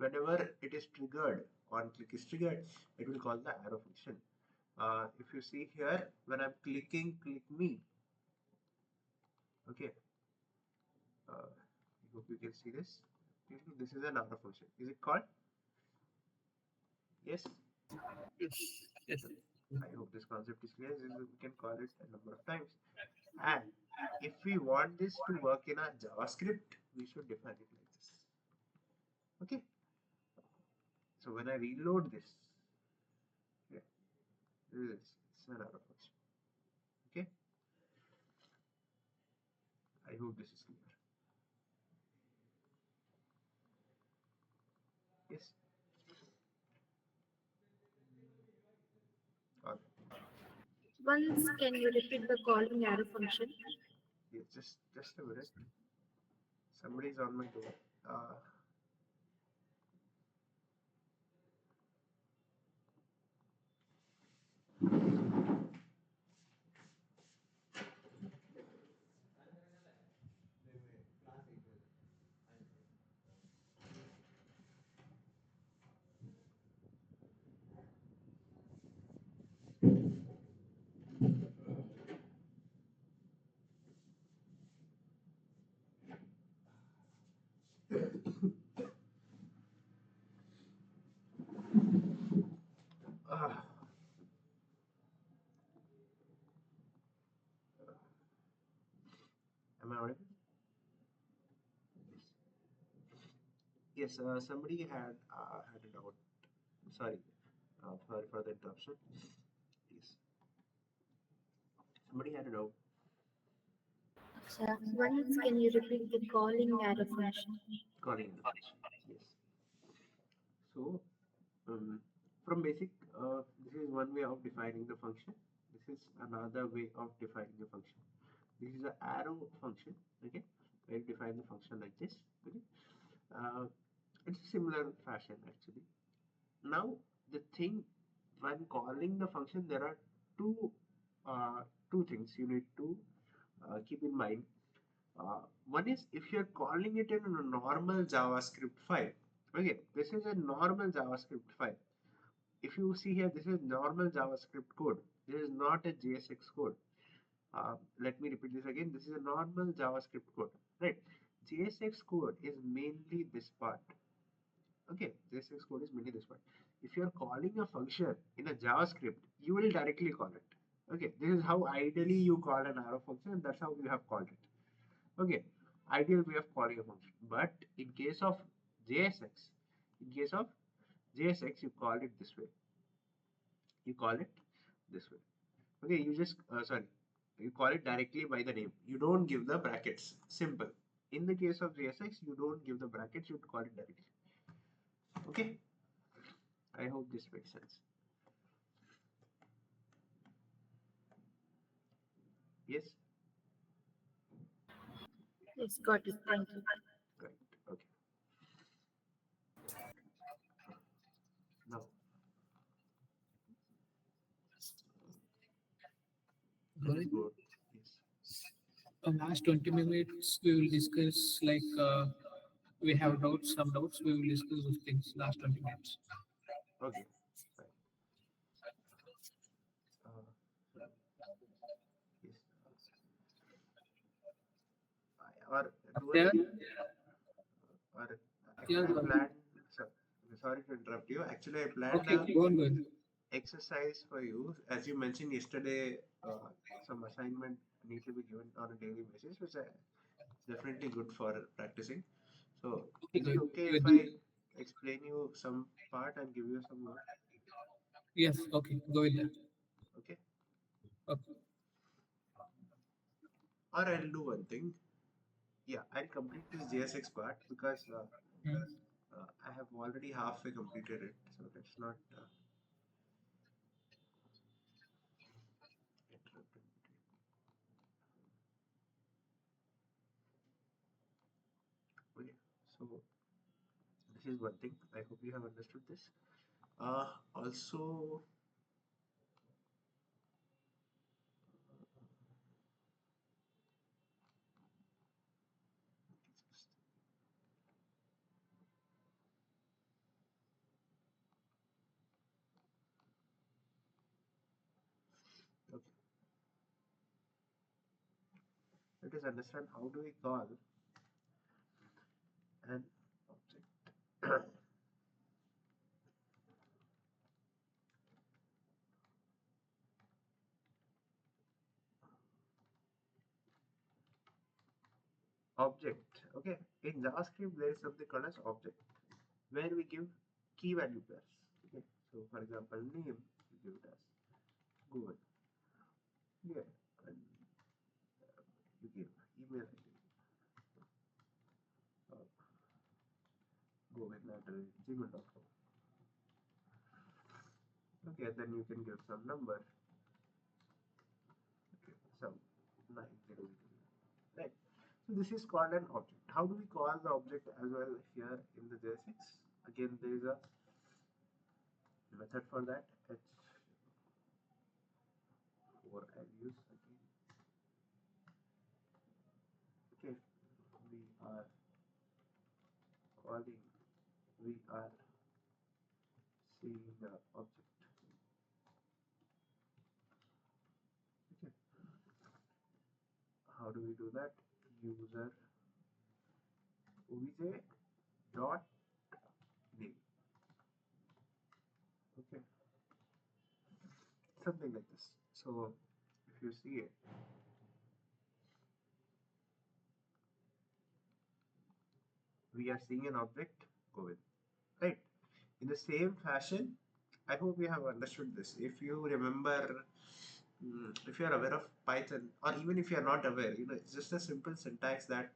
whenever it is triggered, on click is triggered, it will call the arrow function. If you see here, when I'm clicking, click me. Okay, I hope you can see this. This is an arrow function. Is it called? Yes. Yes. I hope this concept is clear. We can call it a number of times. And if we want this to work in a JavaScript, we should define it like this. Okay. So when I reload this, yeah, it's an arrow function. Okay. I hope this is clear. Yes. Okay. Once, can you repeat the calling arrow function? Yeah, just a minute. Somebody's on my door. Ah. Am I audible? Yes. Somebody had a doubt. Sorry. Sorry for the interruption. Yes. Somebody had a doubt. Once, can you repeat the calling arrow function? Calling the function. Yes. So from basic, this is one way of defining the function. This is another way of defining the function. This is an arrow function. Okay, where you define the function like this. Okay, it's a similar fashion actually. Now the thing when calling the function, there are two things you need to keep in mind. One is if you're calling it in a normal JavaScript file. Okay, this is a normal JavaScript file. If you see here, this is normal JavaScript code. This is not a JSX code. Let me repeat this again. This is a normal JavaScript code, right? JSX code is mainly this part. Okay, JSX code is mainly this part. If you are calling a function in a JavaScript, you will directly call it. Okay, this is how ideally you call an arrow function, and that's how we have called it. Okay, ideal way of calling a function. But in case of JSX, you call it this way. You call it this way. Okay, you just you call it directly by the name. You don't give the brackets. Simple. In the case of JSX, you don't give the brackets. You call it directly. Okay. I hope this makes sense. Yes. Yes, got it. Thank you. Right. Okay. Now. Very good. Yes. Last 20 minutes we will discuss like we have doubts, some doubts. We will discuss those things last 20 minutes. Okay. Fine. Uh, so, yes, or do I Yeah, or yeah, actually I go on. planned. So, sorry to interrupt you. Actually, I planned Okay, a go on, go on. exercise for you, as you mentioned yesterday. Some assignment need to be given on a daily basis, which is definitely good for practicing. So, Okay, is it good. okay You if do. I explain you some part and give you some more? Yes, okay, go with that. Okay. Okay. Or I'll do one thing. Yeah, I'll complete this JSX part because Hmm. I have already halfway completed it. So let's not interrupt in between. Okay. So this is one thing. I hope you have understood this. Also, okay. Let us understand how do we call an object. Object. Okay. In JavaScript, there is something called as object, where we give key value pairs. Okay. So for example, name you give it as Google. Yeah. And you give email ID. Govind@gmail.com. Okay, then you can give some number. Okay, some 900. Right. So this is called an object. How do we call the object as well here in the JSX? Again, there is a method for that. H4 I'll use again. Okay, we are calling, we are seeing the object. Okay, how do we do that? User obj dot name. Okay, something like this. So if you see it, we are seeing an object go with, right? In the same fashion, I hope you have understood this. If you remember, if you are aware of Python, or even if you are not aware, it's just a simple syntax that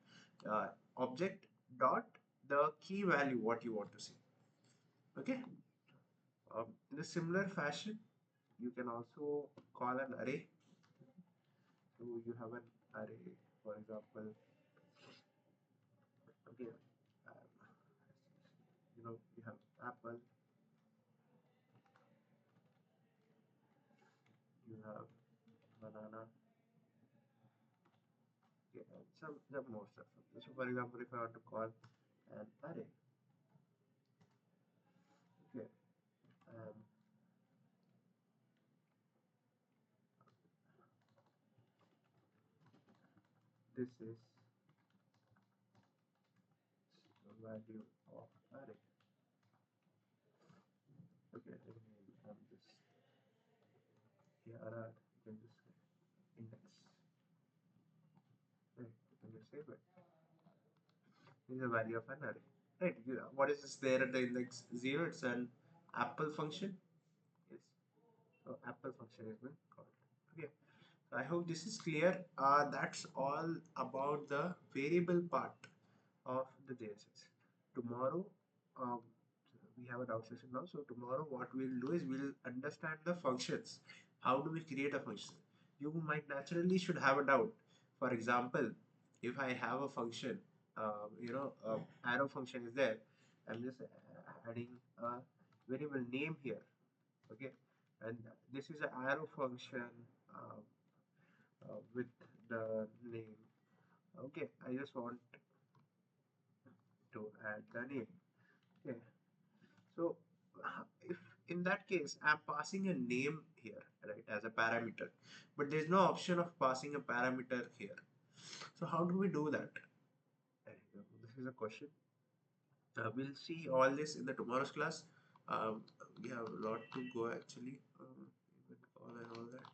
object dot the key value what you want to see. Okay. In a similar fashion, you can also call an array. So you have an array, for example. Okay. Um, you have apple, you have banana, okay, and some more stuff. So for example, if I want to call an array, okay, um, this is the value of array. Okay, and this ARR, you can just index. Right, you can just save it. This is the value of an array. Right, what is this there at the index 0? It's an apple function. Yes, so apple function has been called. Okay, so I hope this is clear. That's all about the variable part of the JSX. Tomorrow, um, we have a doubt session now. So tomorrow, what we'll do is we'll understand the functions. How do we create a function? You might naturally should have a doubt. For example, if I have a function, arrow function is there. I'm just adding a variable name here. Okay, and this is an arrow function with the name. Okay, I just want to add the name. Okay, so if in that case, I'm passing a name here, right, as a parameter, but there's no option of passing a parameter here. So how do we do that? This is a question. We'll see all this in the tomorrow's class. We have a lot to go actually. With all and all that.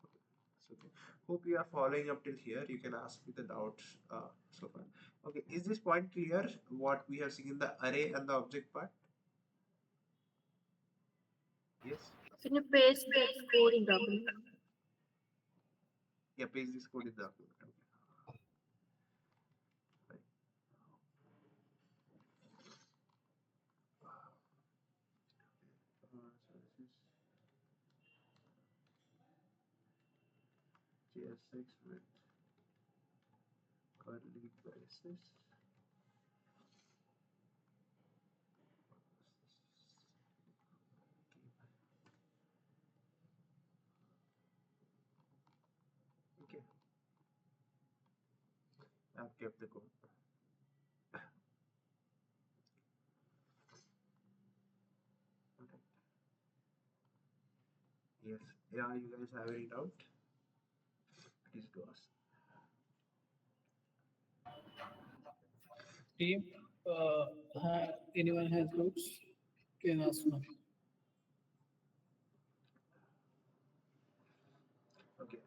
So, okay. Hope you are following up till here. You can ask me the doubts so far. Okay, is this point clear? What we have seen in the array and the object part? Yes. Can you paste that code in document? Yeah, paste this code in the document. Okay. Right. So this is JS6 with curly braces. Okay, I've kept the code. Okay. Yes. Yeah, you guys have any doubt? Please do ask. Team, anyone has doubts? Can ask now. Okay.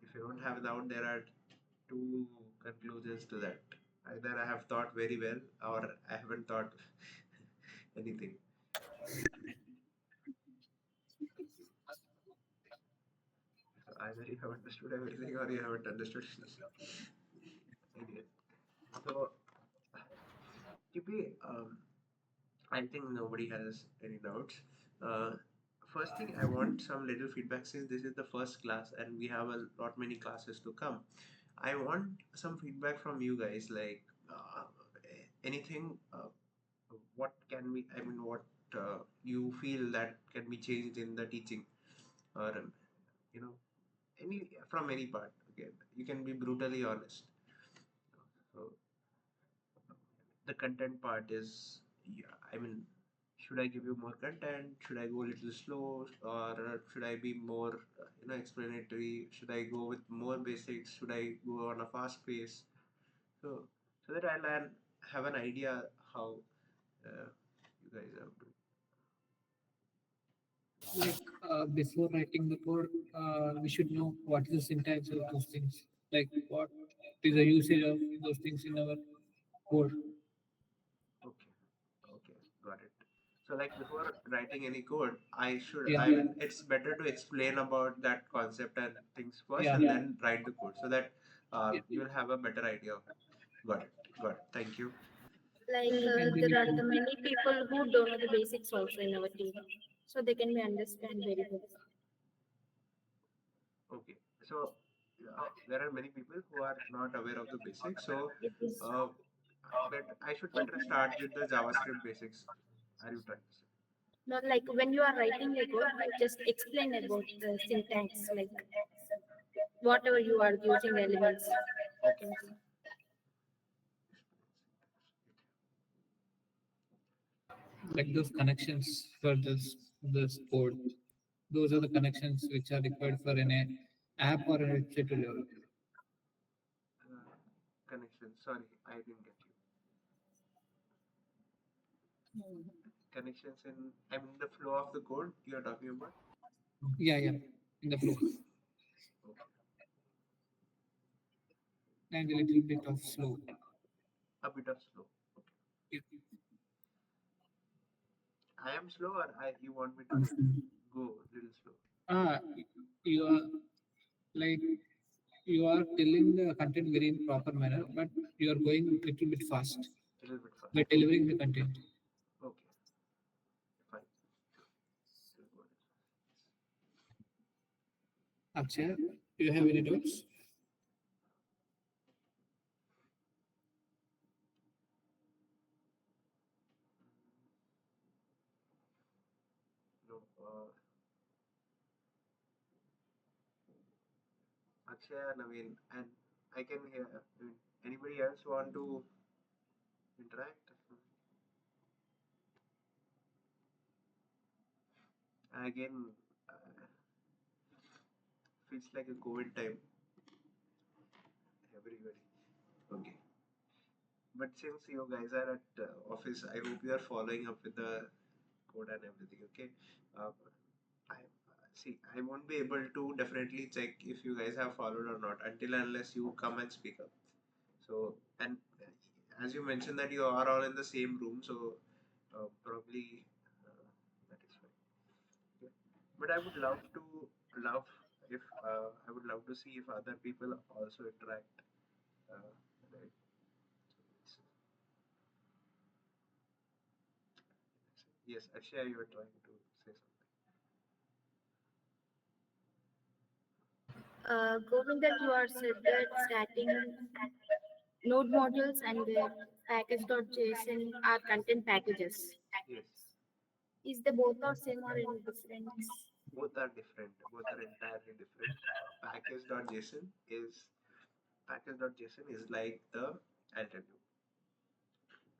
If you don't have a doubt, there are two conclusions to that. Either I have thought very well or I haven't thought anything. So either you have understood everything or you haven't understood anything. So, TP, I think nobody has any doubts. Uh, First thing, I want some little feedback since this is the first class and we have a lot many classes to come. I want some feedback from you guys, like anything. What can we? I mean, what you feel that can be changed in the teaching, or you know, any from any part. Okay, you can be brutally honest. So the content part is, yeah. I mean, should I give you more content? Should I go a little slow, or should I be more, explanatory? Should I go with more basics? Should I go on a fast pace? So, so that I'll have an idea how you guys are doing. Like before writing the code, we should know what is the syntax of those things. Like what is the usage of those things in our code. Okay, okay, got it. So, like before writing any code, Yeah, I mean, it's better to explain about that concept and things first yeah, and then write the code so that yeah. you'll have a better idea of it. Got it, got it. Thank you. Like And we there need are the to, many people who don't know the basics also in our team, so they can be understand very well. Okay, so there are many people who are not aware of the basics, so It is uh, I should better start with the JavaScript basics. Are you trying to say? not like when you are writing a code, you just explain about the syntax, like whatever you are using elements. Okay. like those connections for this code. Those are the connections which are required for an app or a website to develop. Connection. Sorry, I didn't get you. Connections in, I mean, the flow of the code you are talking about. Yeah, yeah, in the flow Okay. and a little bit of slow. A bit of slow. Okay. Yeah. I am slow, or you want me to go a little slow? You are like you are telling the content very in proper manner, but you are going little bit fast A little bit fast. by delivering the content. Okay. Fine. Go ahead. Akshay, do you have any doubts? No. Akshay, Naveen, and I can hear. Anybody else want to interact? Again, feels like a COVID time. Everybody. Okay. But since you guys are at office, I hope you are following up with the code and everything. Okay. Uh, I see. I won't be able to definitely check if you guys have followed or not until unless you come and speak up. So, and as you mentioned that you are all in the same room, so probably that is fine. Okay. But I would love if I would love to see if other people also interact. Right. So yes, Akshay, you are trying to say Govinda, you are said that starting node modules and their package.json are content packages. something. Yes, Is the both are same or any difference? both are different. Both are entirely different. Package.json is package.json is like the I'll tell you.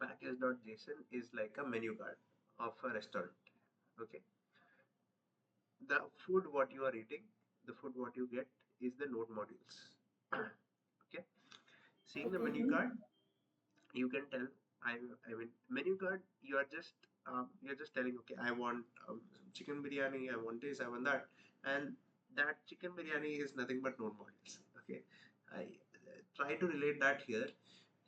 Package.json is like a menu card of a restaurant. Okay, the food what you are eating, the food what you get is the node modules. Okay, seeing the Okay. menu card, you can tell. I mean menu card. You're just telling okay, I want chicken biryani. I want this. I want that, and that chicken biryani is nothing but node modules. Okay, I try to relate that here.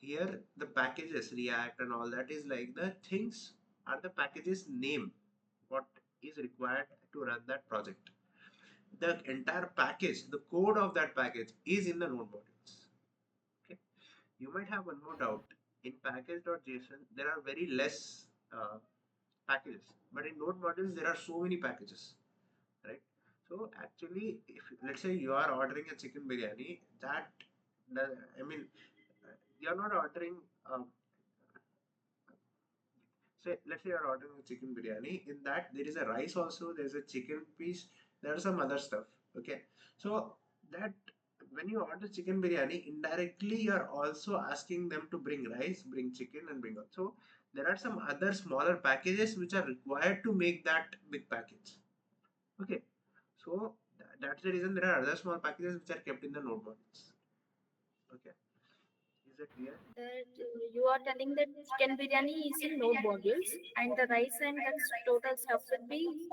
Here the packages React and all that is like the things are the packages name what is required to run that project. The entire package, the code of that package is in the node modules. Okay, you might have one more doubt. In package.json there are very less packages, but in node modules there are so many packages, right? So actually, if let's say you are ordering a chicken biryani, I mean, you're not ordering. Say, let's say you're ordering a chicken biryani. In that, there is a rice also. There's a chicken piece. There are some other stuff. Okay, so that when you order chicken biryani, indirectly you're also asking them to bring rice, bring chicken, and bring all. So there are some other smaller packages which are required to make that big package. Okay, so that's the reason there are other small packages which are kept in the node modules. Okay, is that clear? That you are telling that chicken biryani is in node modules and the rice and the total stuff will be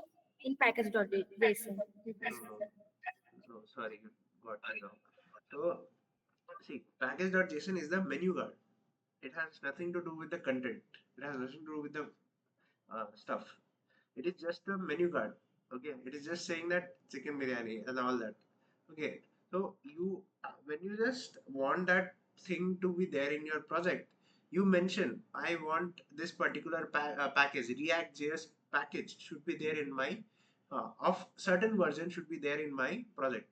in package.json. No, no, no. Sorry, you got me wrong. So see, package.json is the menu card. It has nothing to do with the content. It has nothing to do with the stuff. It is just a menu card. Okay, it is just saying that chicken biryani and all that. Okay, so you when you just want that thing to be there in your project, you mention I want this particular package, React.js package should be there in my of certain version should be there in my project.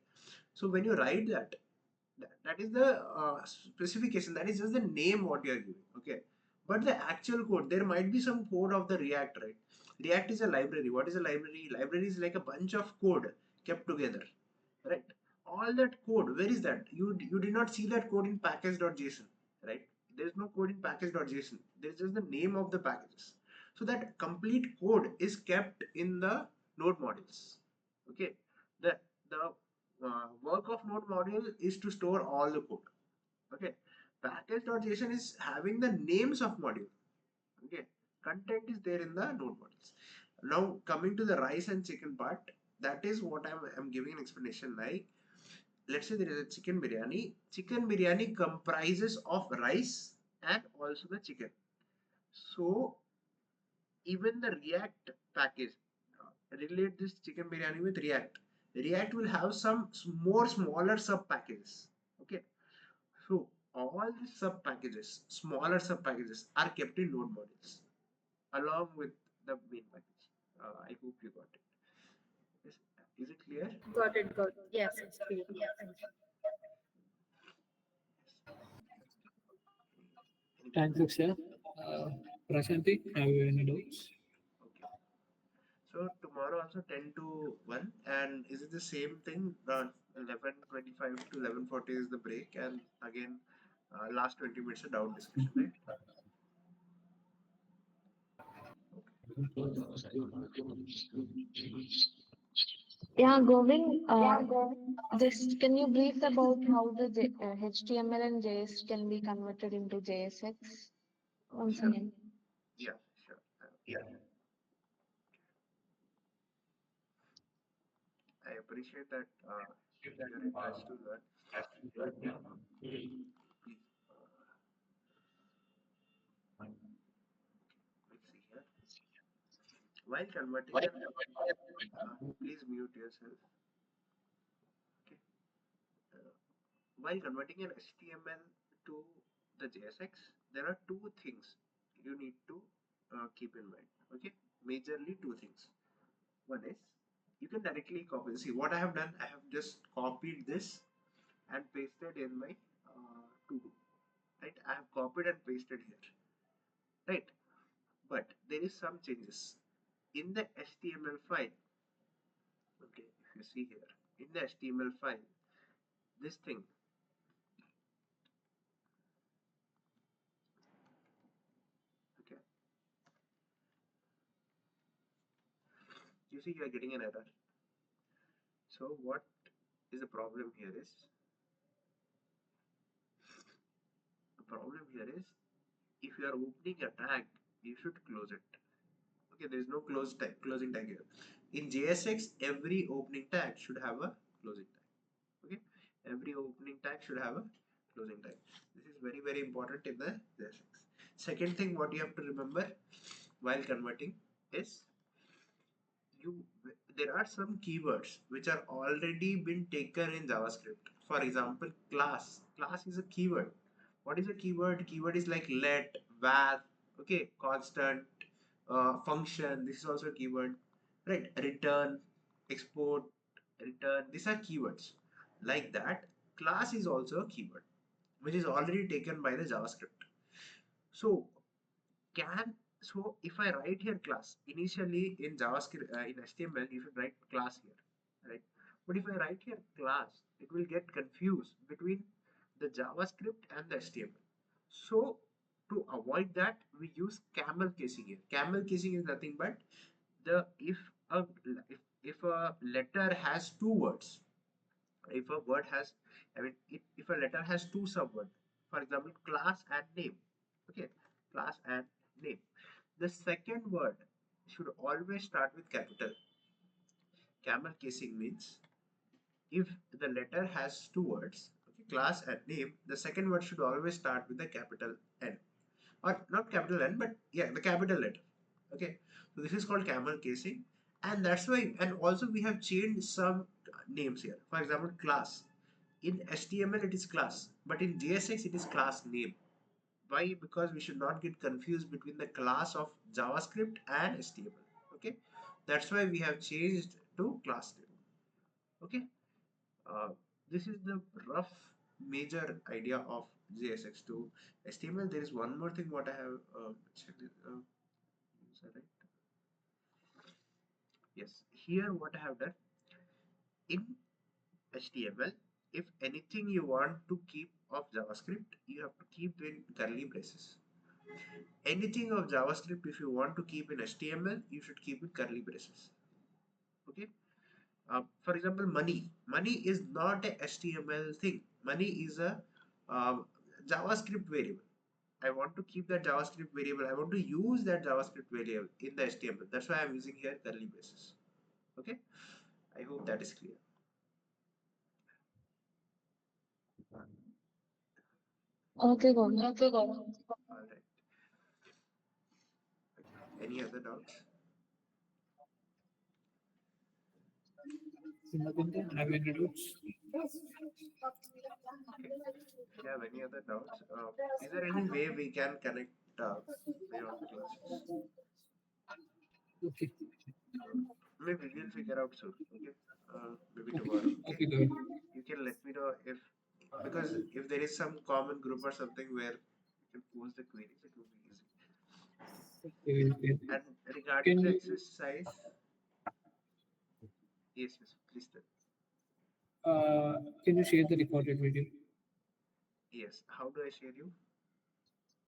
So when you write that is the specification, that is just the name what you are giving. Okay, but the actual code, there might be some code of the React, right? React is a library. What is a library? Library is like a bunch of code kept together, right? All that code, where is that? You did not see that code in package.json, right? There's no code in package.json. There's just the name of the packages. So that complete code is kept in the node modules. Okay, the work of node module is to store all the code. Okay, package.json is having the names of module. Okay, content is there in the node modules. Now coming to the rice and chicken part, that is what I'm giving an explanation. Like, let's say there is a chicken biryani. Chicken biryani comprises of rice and also the chicken. So even the React package, relate this chicken biryani with React. React will have some more smaller sub packages. Okay, so all these sub packages, smaller sub packages, are kept in node modules along with the main package. I hope you got it. Is it clear? Got it, got it. Yes, it's clear. Thank you. Any Thanks, questions? Akshay. Prashanti, have you any doubts? Okay. So tomorrow also 10 to 1, and is it the same thing? 11:25 11:45 to 11:40 is the break, and again last 20 minutes of down discussion, right? Yeah, Govind, this can you brief about how the HTML and JS can be converted into JSX once Sure. again? Yeah, sure. I appreciate that your interest to learn. But please, let's see here. While converting an, please mute yourself. Okay. Uh, while converting an HTML to the JSX, there are two things you need to keep in mind. Okay, majorly two things. One is you can directly copy. See what I have done. I have just copied this and pasted in my to do. Right, I have copied and pasted here. Right, but there is some changes in the HTML file. Okay, if you see here in the HTML file, this thing. Okay, you see you are getting an error. So what is the problem here is if you are opening a tag, you should close it. Okay, there is no closing tag here. In JSX, every opening tag should have a closing tag. Okay, every opening tag should have a closing tag. This is very, very important in the JSX. Second thing, what you have to remember while converting is you there are some keywords which are already been taken in JavaScript. For example, class. Class is a keyword. What is a keyword? Keyword is like let, var, okay, constant, function. This is also a keyword, right? Return, export, return. These are keywords. Like that, class is also a keyword which is already taken by the JavaScript. So can so if I write here class initially in JavaScript in HTML, you should write class here, right? But if I write here class, it will get confused between the JavaScript and the HTML. So to avoid that, we use camel casing here. Camel casing is nothing but the a if a letter has two words, if a word has, I mean, if a letter has two subwords, for example, class and name, okay, class and name, the second word should always start with capital. Camel casing means if the letter has two words, okay, class and name, the second word should always start with the capital N, or not capital N, but yeah, the capital letter. Okay, so this is called camel casing, and that's why, and also we have changed some names here. For example, class. In HTML it is class, but in JSX it is class name. Why? Because we should not get confused between the class of JavaScript and HTML. Okay, that's why we have changed to class name. Okay, uh, this is the rough major idea of JSX to HTML. There is one more thing what I have mentioned. Is that right? Yes, here what I have done in HTML, if anything you want to keep of JavaScript, you have to keep in curly braces. Anything of JavaScript, if you want to keep in HTML, you should keep in curly braces. Okay. For example, money. Money is not a HTML thing. Money is a JavaScript variable. I want to keep that JavaScript variable. I want to use that JavaScript variable in the HTML. That's why I'm using here curly braces. Okay. I hope that is clear. Okay, Govind. Okay, Govind. All right. Any other doubts? Simadinda, have any doubts? Okay. If you have any other doubts, is there any way we can connect beyond the classes? Okay. Maybe we'll figure out soon. Okay. Maybe tomorrow. Okay. Okay, good. You can let me know if, because if there is some common group or something where you can post the queries, it will be easy. Okay. And regarding Can the you, exercise, yes, please tell. Can you share the recorded video? Yes. How do I share you?